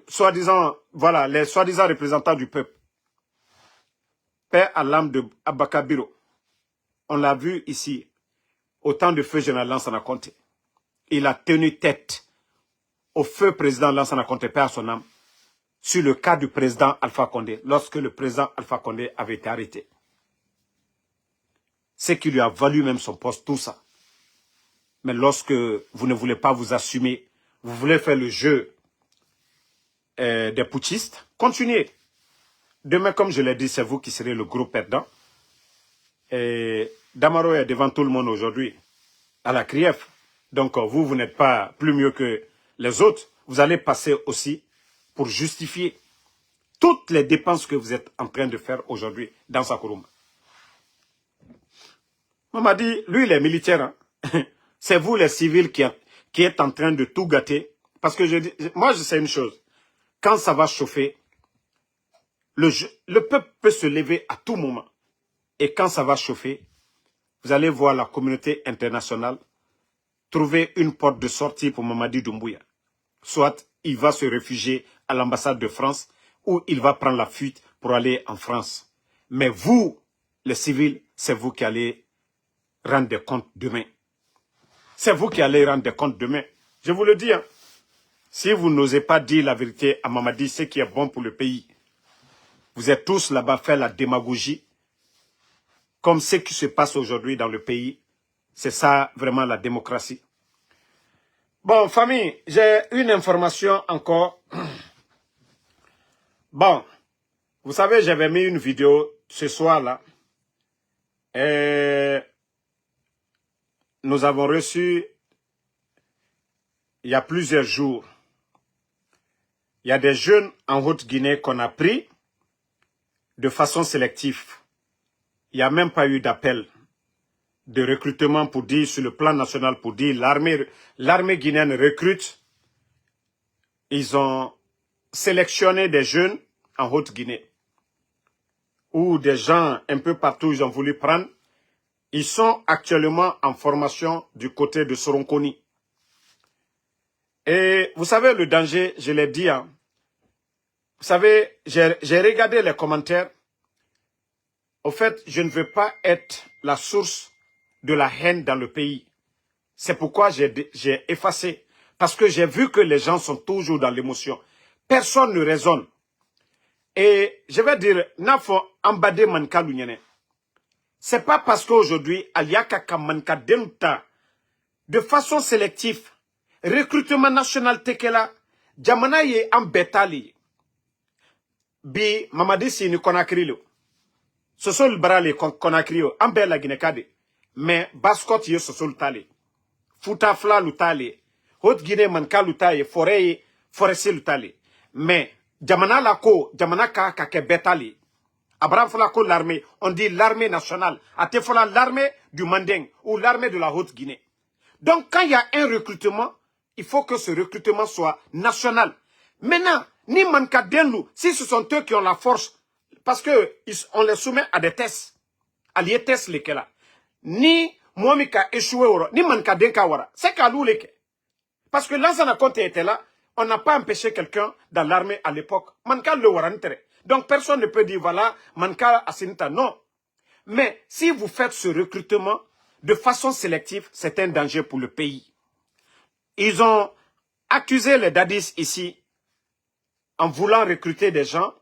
soi-disant, voilà, les soi-disant représentants du peuple. Père à l'âme de Abaka Biro. On l'a vu ici, au temps de feu général Lansana Conté. Il a tenu tête au feu président Lansana Conté, Père à son âme, sur le cas du président Alpha Condé, lorsque le président Alpha Condé avait été arrêté. Ce qui lui a valu même son poste, tout ça. Mais lorsque vous ne voulez pas vous assumer, vous voulez faire le jeu des putschistes, continuez. Demain, comme je l'ai dit, c'est vous qui serez le gros perdant. Et Damaro est devant tout le monde aujourd'hui, à la CRIEF. Donc vous, vous n'êtes pas plus mieux que les autres. Vous allez passer aussi pour justifier toutes les dépenses que vous êtes en train de faire aujourd'hui dans Sakuruma. On m'a dit, lui, il est militaire. Hein? C'est vous, les civils, qui êtes en train de tout gâter. Parce que moi, je sais une chose. Quand ça va chauffer, le peuple peut se lever à tout moment. Et quand ça va chauffer, vous allez voir la communauté internationale trouver une porte de sortie pour Mamadi Doumbouya. Soit il va se réfugier à l'ambassade de France ou il va prendre la fuite pour aller en France. Mais vous, les civils, c'est vous qui allez rendre des comptes demain. C'est vous qui allez rendre des comptes demain. Je vous le dis, hein. Si vous n'osez pas dire la vérité à Mamadi, ce qui est bon pour le pays, vous êtes tous là-bas faire la démagogie, comme ce qui se passe aujourd'hui dans le pays. C'est ça vraiment la démocratie. Bon, famille, j'ai une information encore. Bon, vous savez, j'avais mis une vidéo ce soir-là. Et nous avons reçu, il y a plusieurs jours, il y a des jeunes en Haute-Guinée qu'on a pris de façon sélective. Il n'y a même pas eu d'appel de recrutement pour dire, sur le plan national, pour dire l'armée guinéenne recrute. Ils ont sélectionné des jeunes en Haute-Guinée ou des gens un peu partout ils ont voulu prendre. Ils sont actuellement en formation du côté de Soronconi. Et vous savez le danger, je l'ai dit, hein. Vous savez, j'ai regardé les commentaires. Au fait, je ne veux pas être la source de la haine dans le pays. C'est pourquoi j'ai effacé. Parce que j'ai vu que les gens sont toujours dans l'émotion. Personne ne raisonne. Et je vais dire, Nafo Ambade Manka Lunyene. C'est pas parce qu'aujourd'hui, Aliaka Manka Denuta, de façon sélective, recrutement national Tekela, Jamana ye Ambetali. Bi Mamadi Sini Konakrilo. Sosol Brale Konakrio, Ambe la Guinée-Kade. Mais Baskot ye Sosol Tale. Foutafla Lutale. Haute-Guinée Manka Lutaye, Forêt Lutale. Mais Jamana Lako, Jamana Kake Betali. Abraham Folako l'armée, on dit l'armée nationale. Atefola l'armée du Mandeng ou l'armée de la Haute-Guinée. Donc quand il y a un recrutement, il faut que ce recrutement soit national. Maintenant, ni Manka Denlou, si ce sont eux qui ont la force, parce que on les soumet à des tests, à les tests lesquels ni Moamika échoué, ni Manka Denkawara, c'est Kalou leke. Parce que Lansana Conte était là, on n'a pas empêché quelqu'un dans l'armée à l'époque. Manka le warantere. Donc personne ne peut dire voilà, Manka Asinita, non. Mais si vous faites ce recrutement de façon sélective, c'est un danger pour le pays. Ils ont accusé les dadis ici en voulant recruter des gens.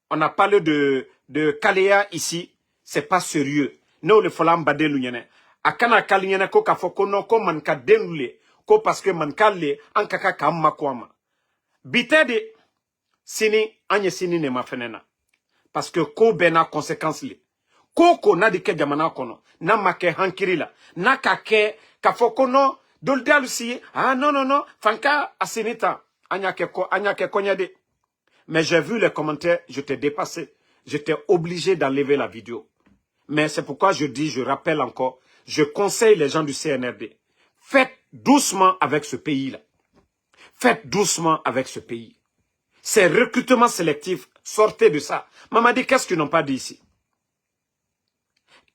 On a parlé de Kalea ici. C'est pas sérieux. Nous le folam bade lunyene. Akana kalinyene ko kafoko no ko manka denule ko parce que manka le ankaka kamma kwama. Bitede sini anye sini ne mafenena. Parce que ko bena conséquence li. Koko na dike jamana kono na make hankirila na kake kafoko no doldalusi ah non fanka asinita anyake konyade. Mais j'ai vu les commentaires, je t'ai dépassé. J'étais obligé d'enlever la vidéo. Mais c'est pourquoi je dis, je rappelle encore, je conseille les gens du CNRD. Faites doucement avec ce pays-là. Faites doucement avec ce pays. Ces recrutements sélectifs, sortez de ça. Mamadi, qu'est-ce qu'ils n'ont pas dit ici?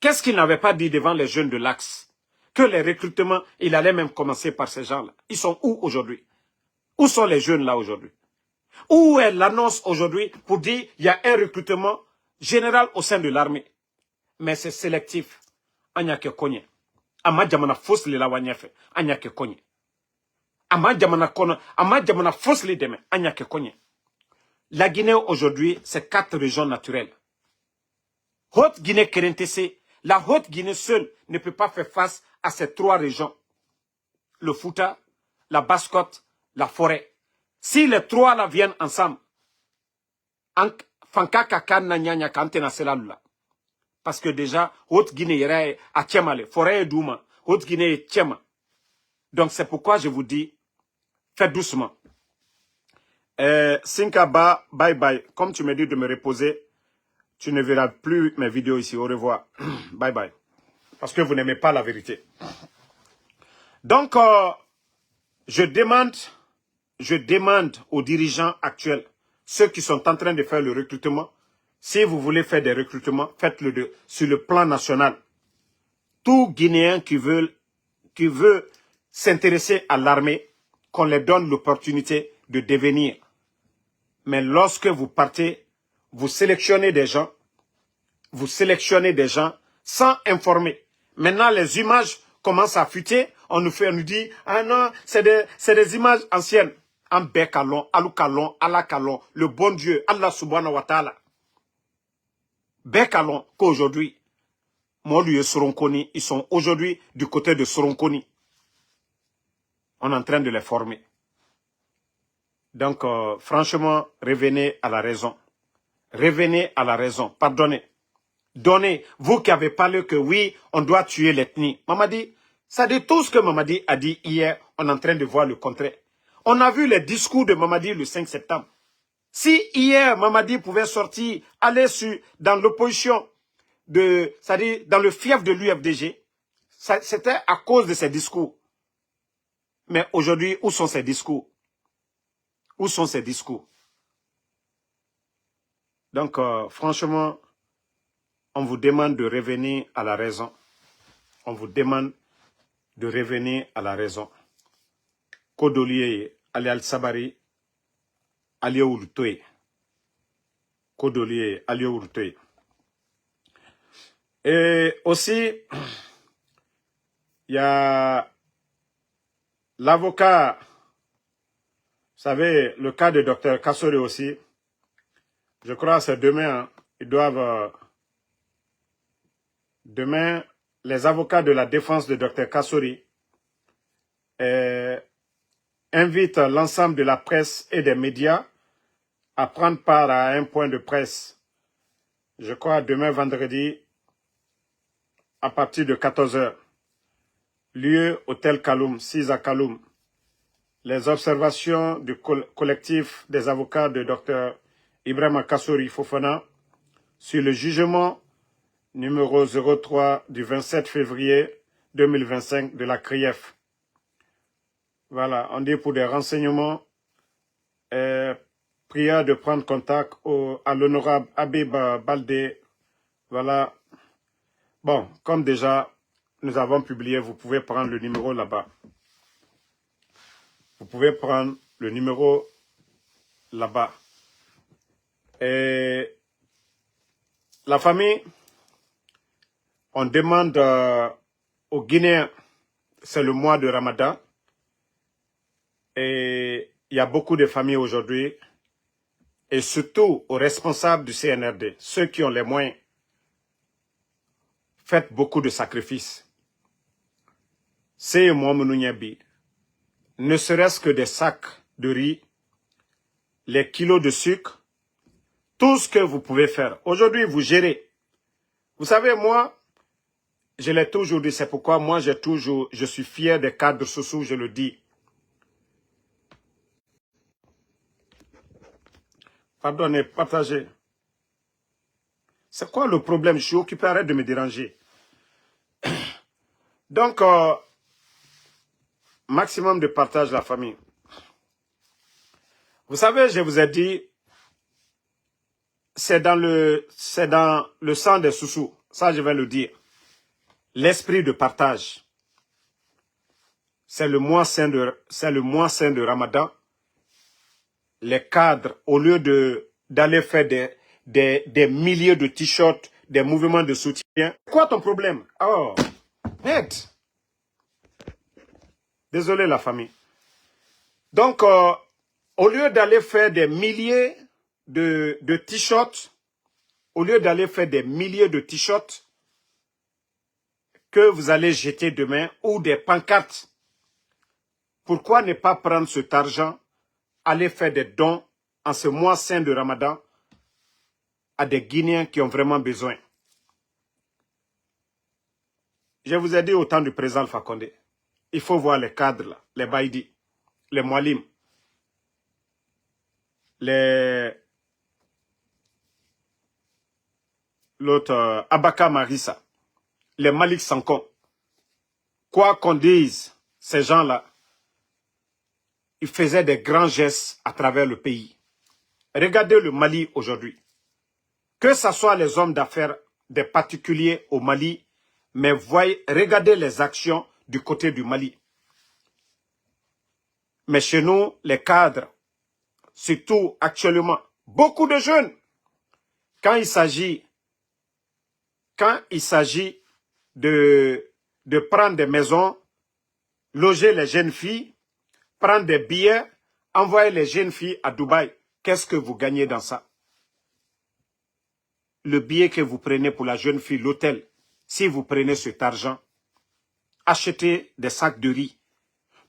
Qu'est-ce qu'ils n'avaient pas dit devant les jeunes de l'Axe? Que les recrutements, il allait même commencer par ces gens-là. Ils sont où aujourd'hui? Où sont les jeunes là aujourd'hui? Où est l'annonce aujourd'hui pour dire il y a un recrutement général au sein de l'armée? Mais c'est sélectif. Anyake konye. Ama jamana fosli la wanyefe. Anyake konye. Ama jamana fosli deme. Anyake konye. La Guinée aujourd'hui, c'est 4 régions naturelles. Haute-Guinée Kerentese, la Haute-Guinée seule ne peut pas faire face à ces 3 régions. le Fouta, la Basse-Côte, la forêt. Si les trois là viennent ensemble, Fanka Kaka Nanyanya Kantena Selalula. Parce que déjà, Haute-Guinée irait à Tchemale, forêt et Douma, Haute-Guinée et Tchema. Donc c'est pourquoi je vous dis, faites doucement. Sinkaba, bye bye. Comme tu me dis de me reposer, tu ne verras plus mes vidéos ici. Au revoir. Bye bye. Parce que vous n'aimez pas la vérité. Donc, je demande aux dirigeants actuels, ceux qui sont en train de faire le recrutement, si vous voulez faire des recrutements, faites-le sur le plan national. Tout Guinéen qui veut s'intéresser à l'armée, qu'on leur donne l'opportunité de devenir. Mais lorsque vous partez, vous sélectionnez des gens sans informer. Maintenant, les images commencent à fuiter. On nous dit, ah non, c'est des images anciennes. Ambe Kalon, Alou Kalon, Allah Kalon, le bon Dieu, Allah subhanahu wa ta'ala. Bekalon, qu'aujourd'hui, Molu et Soronkoni, ils sont aujourd'hui du côté de Soronkoni. On est en train de les former. Donc, franchement, revenez à la raison. Revenez à la raison. Pardonnez. Donnez. Vous qui avez parlé que oui, on doit tuer l'ethnie. Mamadi, ça dit tout ce que Mamadi a dit hier, on est en train de voir le contraire. On a vu les discours de Mamadi le 5 septembre. Si hier, Mamadi pouvait sortir, aller dans l'opposition, c'est-à-dire dans le fief de l'UFDG, c'était à cause de ses discours. Mais aujourd'hui, où sont ces discours? Où sont ces discours? Donc, franchement, on vous demande de revenir à la raison. On vous demande de revenir à la raison. Kodoliye, Ali Al-Sabari, Ali Oulutoye. Kodoliye, Ali Oulutoye. Et aussi, il y a l'avocat, vous savez, le cas de Dr Kassori aussi. Je crois que c'est demain, hein, ils doivent... demain, les avocats de la défense de Dr Kassori invitent l'ensemble de la presse et des médias à prendre part à un point de presse. Je crois demain vendredi, à partir de 14 h. Lieu Hôtel Kaloum, 6 à Kaloum. Les observations du collectif des avocats de Dr Ibrahima Kassori Fofana sur le jugement numéro 03 du 27 février 2025 de la CRIEF. Voilà, on dit pour des renseignements, prière de prendre contact à l'honorable Habib Baldé. Voilà. Bon, comme déjà nous avons publié, vous pouvez prendre le numéro là-bas. Vous pouvez prendre le numéro là-bas. Et la famille, on demande aux Guinéens, c'est le mois de Ramadan, et il y a beaucoup de familles aujourd'hui, et surtout aux responsables du CNRD, ceux qui ont les moyens, faites beaucoup de sacrifices. C'est moi, Mounouniabi, ne serait-ce que des sacs de riz, les kilos de sucre, tout ce que vous pouvez faire. Aujourd'hui, vous gérez. Vous savez, moi, je l'ai toujours dit, c'est pourquoi moi, je suis fier des cadres sociaux, je le dis. Pardonnez, partagez. C'est quoi le problème? Je suis occupé, arrête de me déranger. Donc, maximum de partage la famille. Vous savez, je vous ai dit, c'est dans le sang des Soussous. Ça, je vais le dire. L'esprit de partage. C'est le mois saint de Ramadan. Les cadres, au lieu d'aller faire des milliers de t-shirts, des mouvements de soutien. Quoi ton problème? Oh, aide. Désolé la famille. Donc, au lieu d'aller faire des milliers de t-shirts, au lieu d'aller faire des milliers de t-shirts que vous allez jeter demain, ou des pancartes Pourquoi ne pas prendre cet argent, aller faire des dons en ce mois saint de Ramadan à des Guinéens qui ont vraiment besoin? Je vous ai dit au temps du président Alpha Condé, il faut voir les cadres, là, les Baïdi, les Moualim, l'autre Abaka Marissa, les Malik Sankon. Quoi qu'on dise, ces gens-là, ils faisaient des grands gestes à travers le pays. Regardez le Mali aujourd'hui. Que ce soit les hommes d'affaires, des particuliers au Mali, mais regardez les actions du côté du Mali. Mais chez nous, les cadres, surtout actuellement, beaucoup de jeunes, quand il s'agit de prendre des maisons, loger les jeunes filles, prendre des billets, envoyer les jeunes filles à Dubaï, qu'est-ce que vous gagnez dans ça? Le billet que vous prenez pour la jeune fille, l'hôtel, si vous prenez cet argent, achetez des sacs de riz,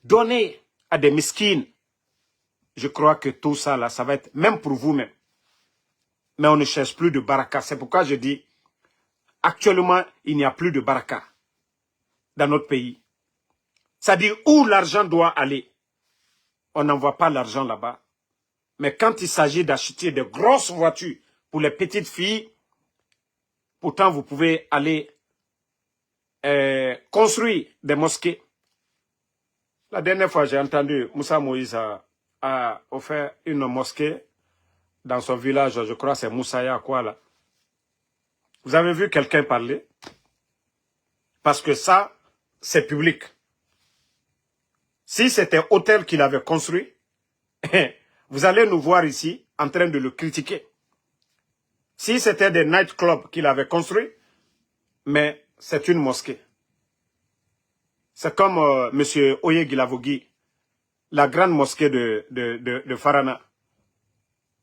donnez à des miskines. Je crois que tout ça, là, ça va être même pour vous-même. Mais on ne cherche plus de baraka. C'est pourquoi je dis, actuellement, il n'y a plus de baraka dans notre pays. C'est-à-dire où l'argent doit aller. On n'envoie pas l'argent là-bas. Mais quand il s'agit d'acheter de grosses voitures pour les petites filles, pourtant vous pouvez aller construire des mosquées. La dernière fois, j'ai entendu Moussa Moïse a offert une mosquée dans son village, je crois c'est Moussaya, quoi là. Vous avez vu quelqu'un parler? Parce que ça, c'est public. Si c'était un hôtel qu'il avait construit, vous allez nous voir ici en train de le critiquer. Si c'était des nightclubs qu'il avait construits, mais c'est une mosquée. C'est comme M. Oye Gilavogui, la grande mosquée de Farana.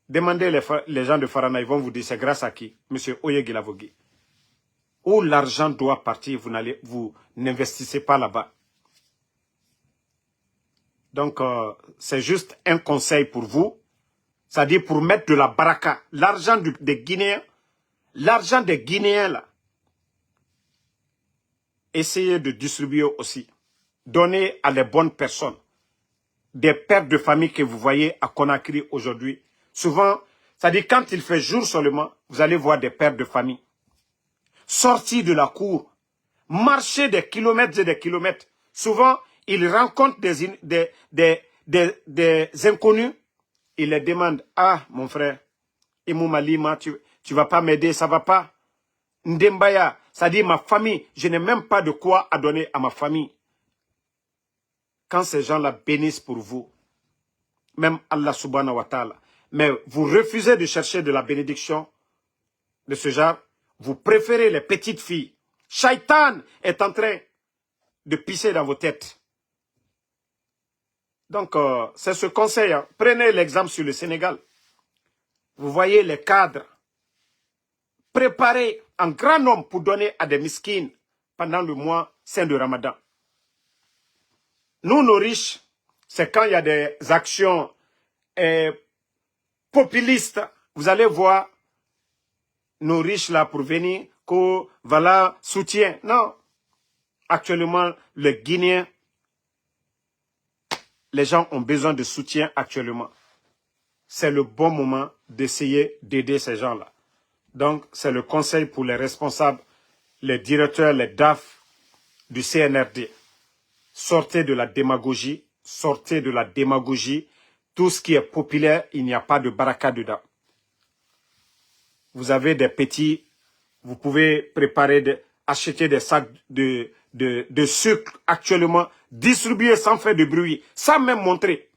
Demandez les gens de Farana, ils vont vous dire c'est grâce à qui? M. Oye Gilavogui. Où l'argent doit partir, vous n'investissez pas là-bas. Donc, c'est juste un conseil pour vous. C'est-à-dire pour mettre de la baraka. L'argent des Guinéens, là, essayez de distribuer aussi. Donnez à les bonnes personnes. Des pères de famille que vous voyez à Conakry aujourd'hui. Souvent, c'est-à-dire quand il fait jour seulement, vous allez voir des pères de famille. Sortir de la cour, marcher des kilomètres et des kilomètres. Souvent, ils rencontrent des inconnus. Ils les demandent, ah, mon frère, Imou Malima, tu vas pas m'aider, ça va pas. Ndembaya, c'est-à-dire ma famille, je n'ai même pas de quoi à donner à ma famille. Quand ces gens-là bénissent pour vous, même Allah subhanahu wa ta'ala, mais vous refusez de chercher de la bénédiction de ce genre, vous préférez les petites filles. Shaitan est en train de pisser dans vos têtes. Donc, c'est ce conseil. Hein. Prenez l'exemple sur le Sénégal. Vous voyez les cadres préparés en grand nombre pour donner à des miskines pendant le mois saint de Ramadan. Nous, nos riches, c'est quand il y a des actions populistes. Vous allez voir nos riches là pour venir, que voilà, soutien. Non. Actuellement, les Guinéens, les gens ont besoin de soutien actuellement. C'est le bon moment d'essayer d'aider ces gens-là. Donc, c'est le conseil pour les responsables, les directeurs, les DAF du CNRD. Sortez de la démagogie, sortez de la démagogie. Tout ce qui est populaire, il n'y a pas de baraka dedans. Vous avez des petits, vous pouvez préparer, acheter des sacs de sucre actuellement, distribuer sans faire de bruit, sans même montrer.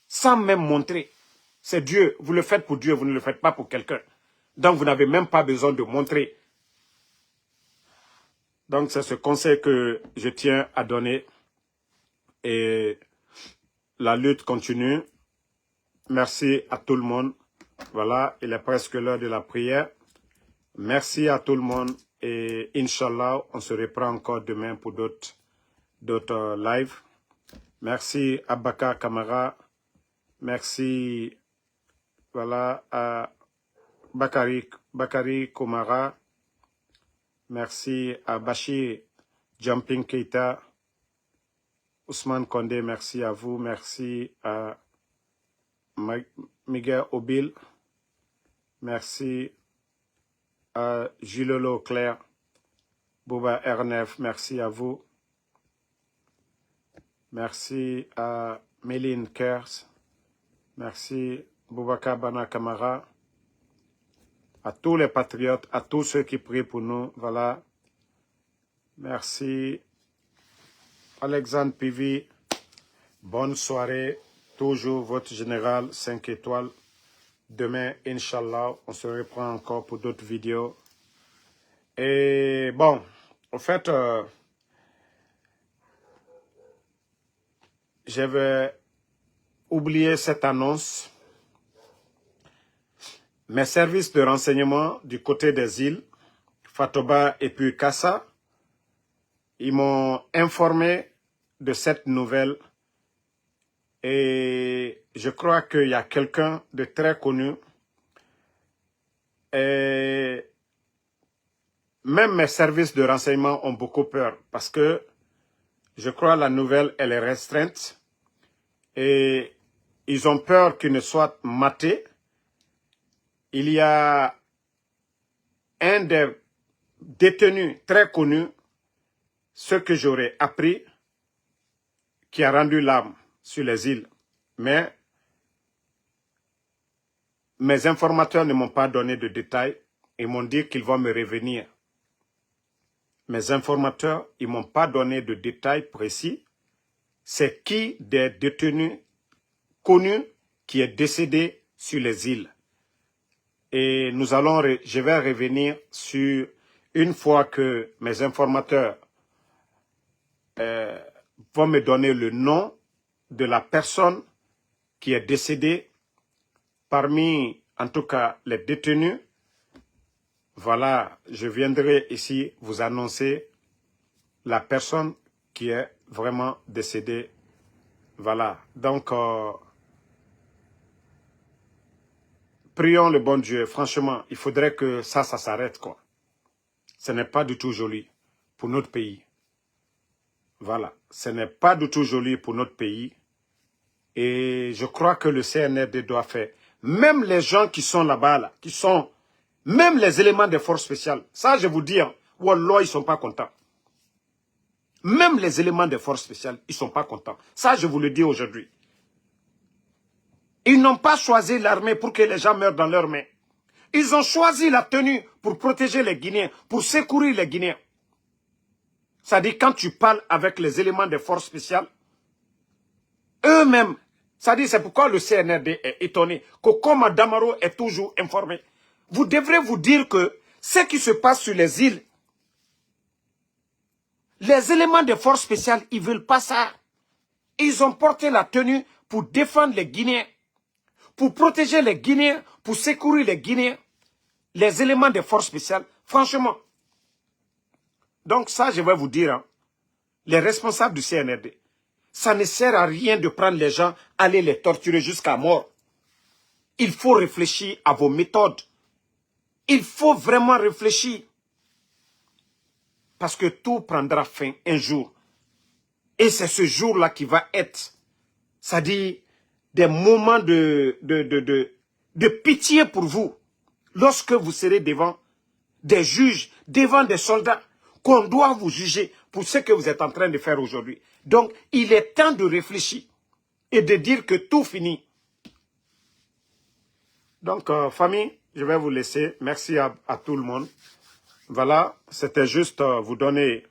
Sans même montrer. C'est Dieu. Vous le faites pour Dieu, vous ne le faites pas pour quelqu'un. Donc vous n'avez même pas besoin de montrer. Donc c'est ce conseil que je tiens à donner. Et la lutte continue. Merci à tout le monde. Voilà, il est presque l'heure de la prière. Merci à tout le monde. Et Inch'Allah, on se reprend encore demain pour d'autres lives. Merci Abaka Kamara. Merci, voilà, à Bakari Komara. Merci à Bachir Jumping Keita. Ousmane Kondé, merci à vous. Merci à Miguel Obil. Merci à Julolo Claire. Bouba R9, merci à vous. Merci à Méline Kers. Merci Boubacar Bana Kamara. À tous les patriotes, à tous ceux qui prient pour nous. Voilà. Merci Alexandre Pivi. Bonne soirée. Toujours votre général 5 étoiles. Demain, Inch'Allah, on se reprend encore pour d'autres vidéos. Et bon, en fait, j'avais oublié cette annonce. Mes services de renseignement du côté des îles, Fatoba et puis Kassa, ils m'ont informé de cette nouvelle. Et je crois qu'il y a quelqu'un de très connu. Et même mes services de renseignement ont beaucoup peur parce que je crois que la nouvelle, elle est restreinte. Et ils ont peur qu'il ne soit maté. Il y a un des détenus très connus, ce que j'aurais appris, qui a rendu l'âme sur les îles. Mais mes informateurs ne m'ont pas donné de détails. Ils m'ont dit qu'ils vont me revenir. Mes informateurs, ils ne m'ont pas donné de détails précis. C'est qui des détenus connus qui est décédé sur les îles. Et je vais revenir sur, une fois que mes informateurs vont me donner le nom de la personne qui est décédée parmi, en tout cas, les détenus. Voilà, je viendrai ici vous annoncer la personne qui est vraiment décédée. Voilà, donc, prions le bon Dieu. Franchement, il faudrait que ça s'arrête, quoi. Ce n'est pas du tout joli pour notre pays. Voilà, ce n'est pas du tout joli pour notre pays. Et je crois que le CNRD doit faire. Même les gens qui sont là-bas, là, qui sont, même les éléments des forces spéciales, ça je vous dis, hein, wallah, ils ne sont pas contents. Même les éléments des forces spéciales, ils ne sont pas contents. Ça je vous le dis aujourd'hui. Ils n'ont pas choisi l'armée pour que les gens meurent dans leurs mains. Ils ont choisi la tenue pour protéger les Guinéens, pour secourir les Guinéens. C'est-à-dire quand tu parles avec les éléments des forces spéciales, eux-mêmes, c'est-à-dire c'est pourquoi le CNRD est étonné que comme Damaro est toujours informé. Vous devrez vous dire que ce qui se passe sur les îles, les éléments des forces spéciales, ils ne veulent pas ça. Ils ont porté la tenue pour défendre les Guinéens, pour protéger les Guinéens, pour secourir les Guinéens. Les éléments des forces spéciales, franchement. Donc ça, je vais vous dire, hein, les responsables du CNRD, ça ne sert à rien de prendre les gens, aller les torturer jusqu'à mort. Il faut réfléchir à vos méthodes. Il faut vraiment réfléchir. Parce que tout prendra fin un jour. Et c'est ce jour-là qui va être, c'est-à-dire des moments de pitié pour vous. Lorsque vous serez devant des juges, devant des soldats, qu'on doit vous juger pour ce que vous êtes en train de faire aujourd'hui. Donc, il est temps de réfléchir et de dire que tout finit. Donc, famille, je vais vous laisser. Merci à tout le monde. Voilà, c'était juste vous donner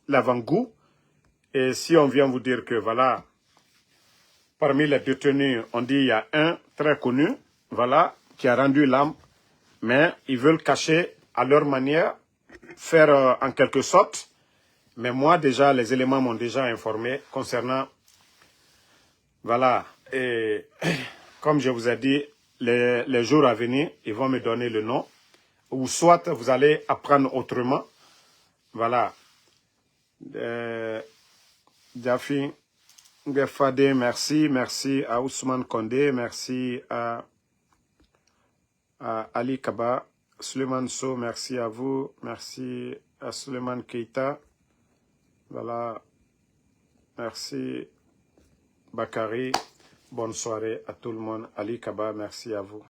l'avant-goût. Et si on vient vous dire que, voilà, parmi les détenus, on dit il y a un très connu, voilà, qui a rendu l'âme, mais ils veulent cacher à leur manière, faire en quelque sorte. Mais moi, déjà, les éléments m'ont déjà informé concernant, voilà, et comme je vous ai dit, les jours à venir, ils vont me donner le nom, ou soit vous allez apprendre autrement. Voilà. Jafi, Ngefade, merci. Merci à Ousmane Kondé. Merci à Ali Kaba. Suleiman So, merci à vous. Merci à Suleiman Keita. Voilà. Merci Bakari. Bonne soirée à tout le monde. Ali Kaba, merci à vous.